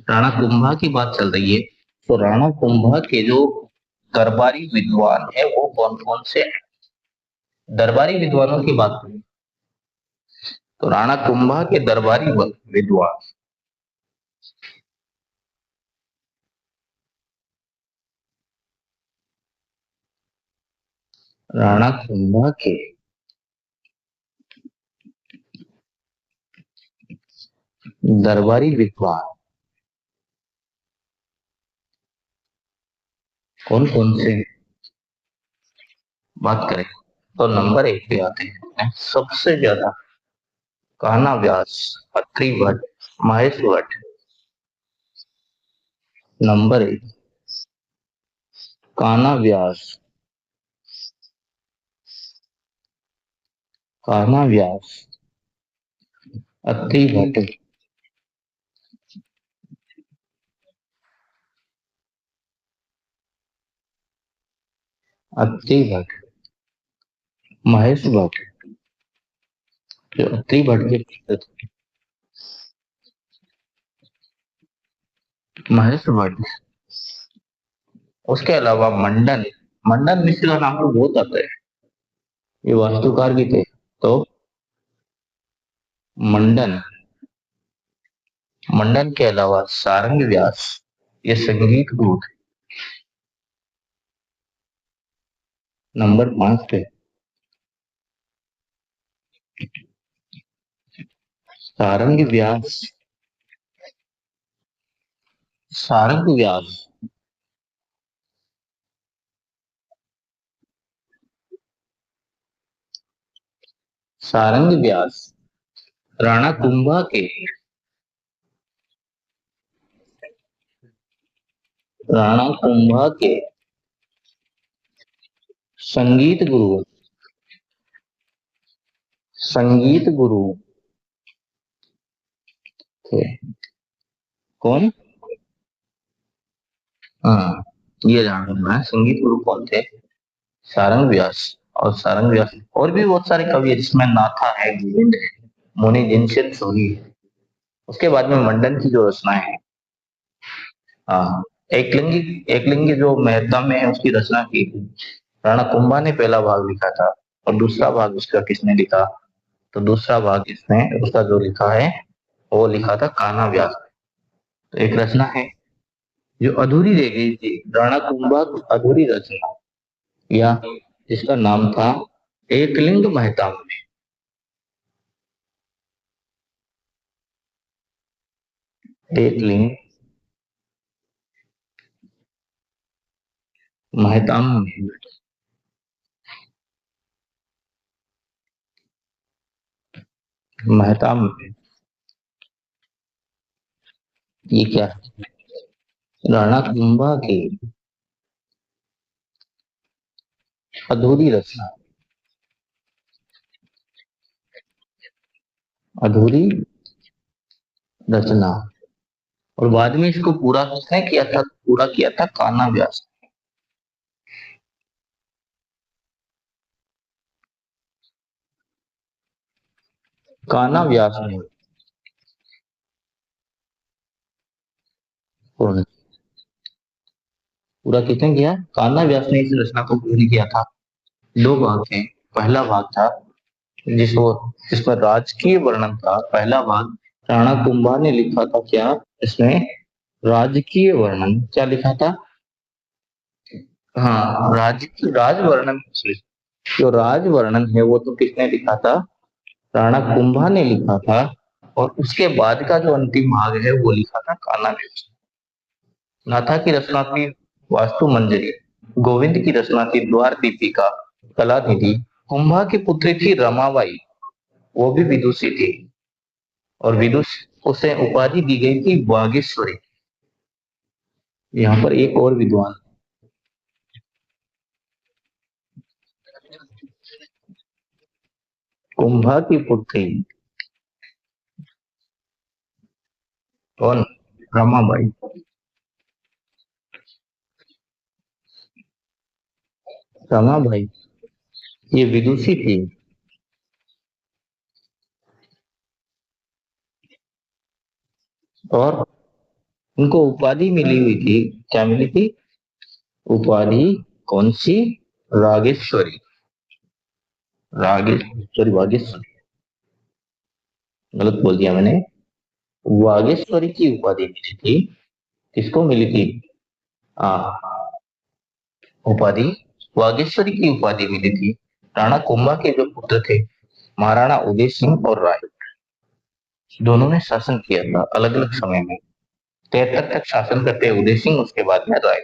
राणा कुंभा की बात चल रही है। तो राणा कुंभा के जो दरबारी विद्वान है वो कौन कौन से हैं? दरबारी विद्वानों की बात करें तो राणा कुंभा के दरबारी विद्वान। राणा कुंभा के दरबारी विद्वान कौन कौन से बात करें तो नंबर 1 पे आते हैं सबसे ज्यादा कान्हा व्यास, अत्रि भट्ट, महेश भट्ट। नंबर 1 कान्हा व्यास, कान्हा व्यास, अत्रि भट्ट, अत्रि भट्ट, महेश भट्ट। जो अत्रि भट्ट के पुत्र थे, महेश भट्ट। उसके अलावा मंडन, मंडन मिश्र का नाम तो बहुत आता है, ये वास्तुकार भी थे। तो मंडन, मंडन के अलावा सारंग व्यास, ये संगीत गुरु थे। नंबर 5 पे सारंग व्यास, सारंग व्यास, सारंग व्यास राणा कुंभा के, राणा कुंभा के संगीत गुरु, संगीत गुरु थे। कौन? हाँ, ये जानना है संगीत गुरु कौन थे। सारंग व्यास। और सारंग व्यास और भी बहुत सारे कवि है जिसमें नाथा है, गोविंद है, मुनि जिनसे सोही है। उसके बाद में मंडन की जो रचनाएं हैं, हाँ, एकलिंगी, एकलिंगी जो मेहता में है उसकी रचना की थी राणा कुंभा ने। पहला भाग लिखा था और दूसरा भाग उसका किसने लिखा, तो दूसरा भाग इसने उसका जो लिखा है वो लिखा था कान्हा व्यास। तो एक रचना है जो अधूरी रह गई थी, राणा कुंभा की अधूरी रचना, या जिसका नाम था एकलिंग महताम। एकलिंग महताम, महताम। ये क्या है? राणा कुंभा की अधूरी रचना, अधूरी रचना। और बाद में इसको पूरा किसने किया था, पूरा किया था कान्हा व्यास। कान्हा व्यास ने पूर्ण, पूरा किसने किया? कान्हा व्यास ने इस रचना को पूरी किया था। दो भाग थे। पहला भाग था जिसको जिसमें राजकीय वर्णन था। पहला भाग राणा कुंभा ने लिखा था। क्या इसमें राजकीय वर्णन क्या लिखा था? हाँ, राज वर्णन। जो राज वर्णन है वो तो किसने लिखा था? राणा कुंभा ने लिखा था। और उसके बाद का जो अंतिम भाग है वो लिखा था कान्हा ने। नाथा की रचना थी वास्तु मंजरी। गोविंद की रचना थी द्वार दीपिका कलानिधि। कुंभा की पुत्री थी रमाबाई, वो भी विदुषी थी। और विदुष उसे उपाधि दी गई थी बागेश्वरी। यहाँ पर एक और विद्वान। कुंभा की पुत्री कौन? रमाबाई। रमाबाई ये विदुषी थी। और उनको उपाधि मिली हुई थी। क्या मिली थी? उपाधि कौन सी? रागेश्वरी। रागेश्वरी वागेश्वरी, गलत बोल दिया मैंने। वागेश्वरी की उपाधि मिली थी। किसको मिली थी? हाँ, उपाधि वागेश्वरी की उपाधि मिली थी। राणा कुंभा के जो पुत्र थे महाराणा उदय सिंह और राय, दोनों ने शासन किया था अलग अलग समय में। 73 तक शासन करते उदय सिंह, उसके बाद में राय।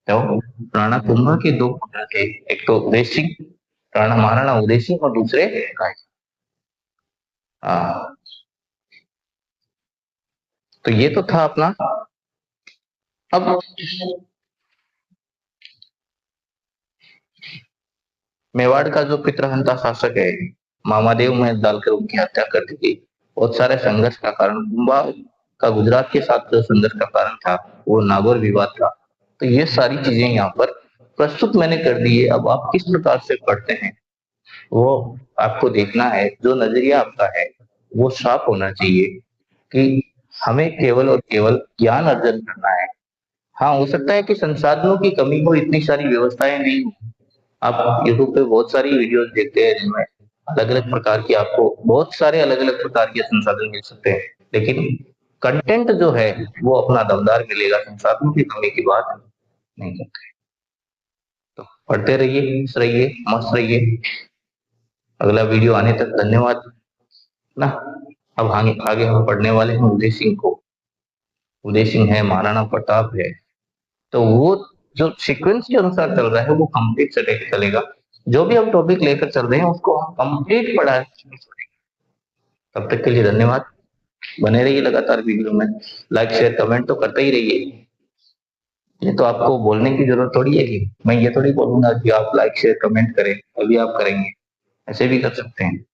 तो राणा कुंभा के दो पुत्र थे, एक तो उदय सिंह, राणा महाराणा उदय सिंह, और दूसरे राय। हाँ, तो ये तो था अपना। अब मेवाड़ का जो पितृहंता शासक है मामादेव में डालकर उनकी हत्या कर दी गई। बहुत सारे संघर्ष का कारण कुंभा का गुजरात के साथ जो संघर्ष का कारण था वो नागौर विवाद था। तो ये सारी चीजें यहाँ पर प्रस्तुत मैंने कर दी है। अब आप किस प्रकार से पढ़ते हैं वो आपको देखना है। जो नजरिया आपका है वो साफ होना चाहिए कि हमें केवल और केवल ज्ञान अर्जन करना है। हाँ, हो सकता है कि संसाधनों की कमी हो, इतनी सारी व्यवस्थाएं नहीं हो। आप यूट्यूब पे बहुत सारी वीडियोस देखते हैं जिनमें अलग अलग प्रकार की आपको बहुत सारे अलग अलग प्रकार के संसाधन मिल सकते हैं, लेकिन कंटेंट जो है वो अपना दमदार मिलेगा। संसाधनों की कमी की बात नहीं करते। तो पढ़ते रहिए, खुश रहिए, मस्त रहिए। अगला वीडियो आने तक धन्यवाद ना। अब आगे आगे हम पढ़ने वाले हैं उदय सिंह को। उदय सिंह है, महाराणा प्रताप है। तो वो जो सीक्वेंस के अनुसार चल रहा है वो कंप्लीट चलेगा। जो भी हम टॉपिक लेकर चल रहे हैं उसको हम कंप्लीट पढ़ा। तब तक के लिए धन्यवाद। बने रहिए लगातार वीडियो में। लाइक शेयर कमेंट तो करते ही रहिए। ये तो आपको बोलने की जरूरत थोड़ी है कि मैं ये थोड़ी बोलूंगा कि आप लाइक शेयर कमेंट करें, अभी आप करेंगे। ऐसे भी कर सकते हैं।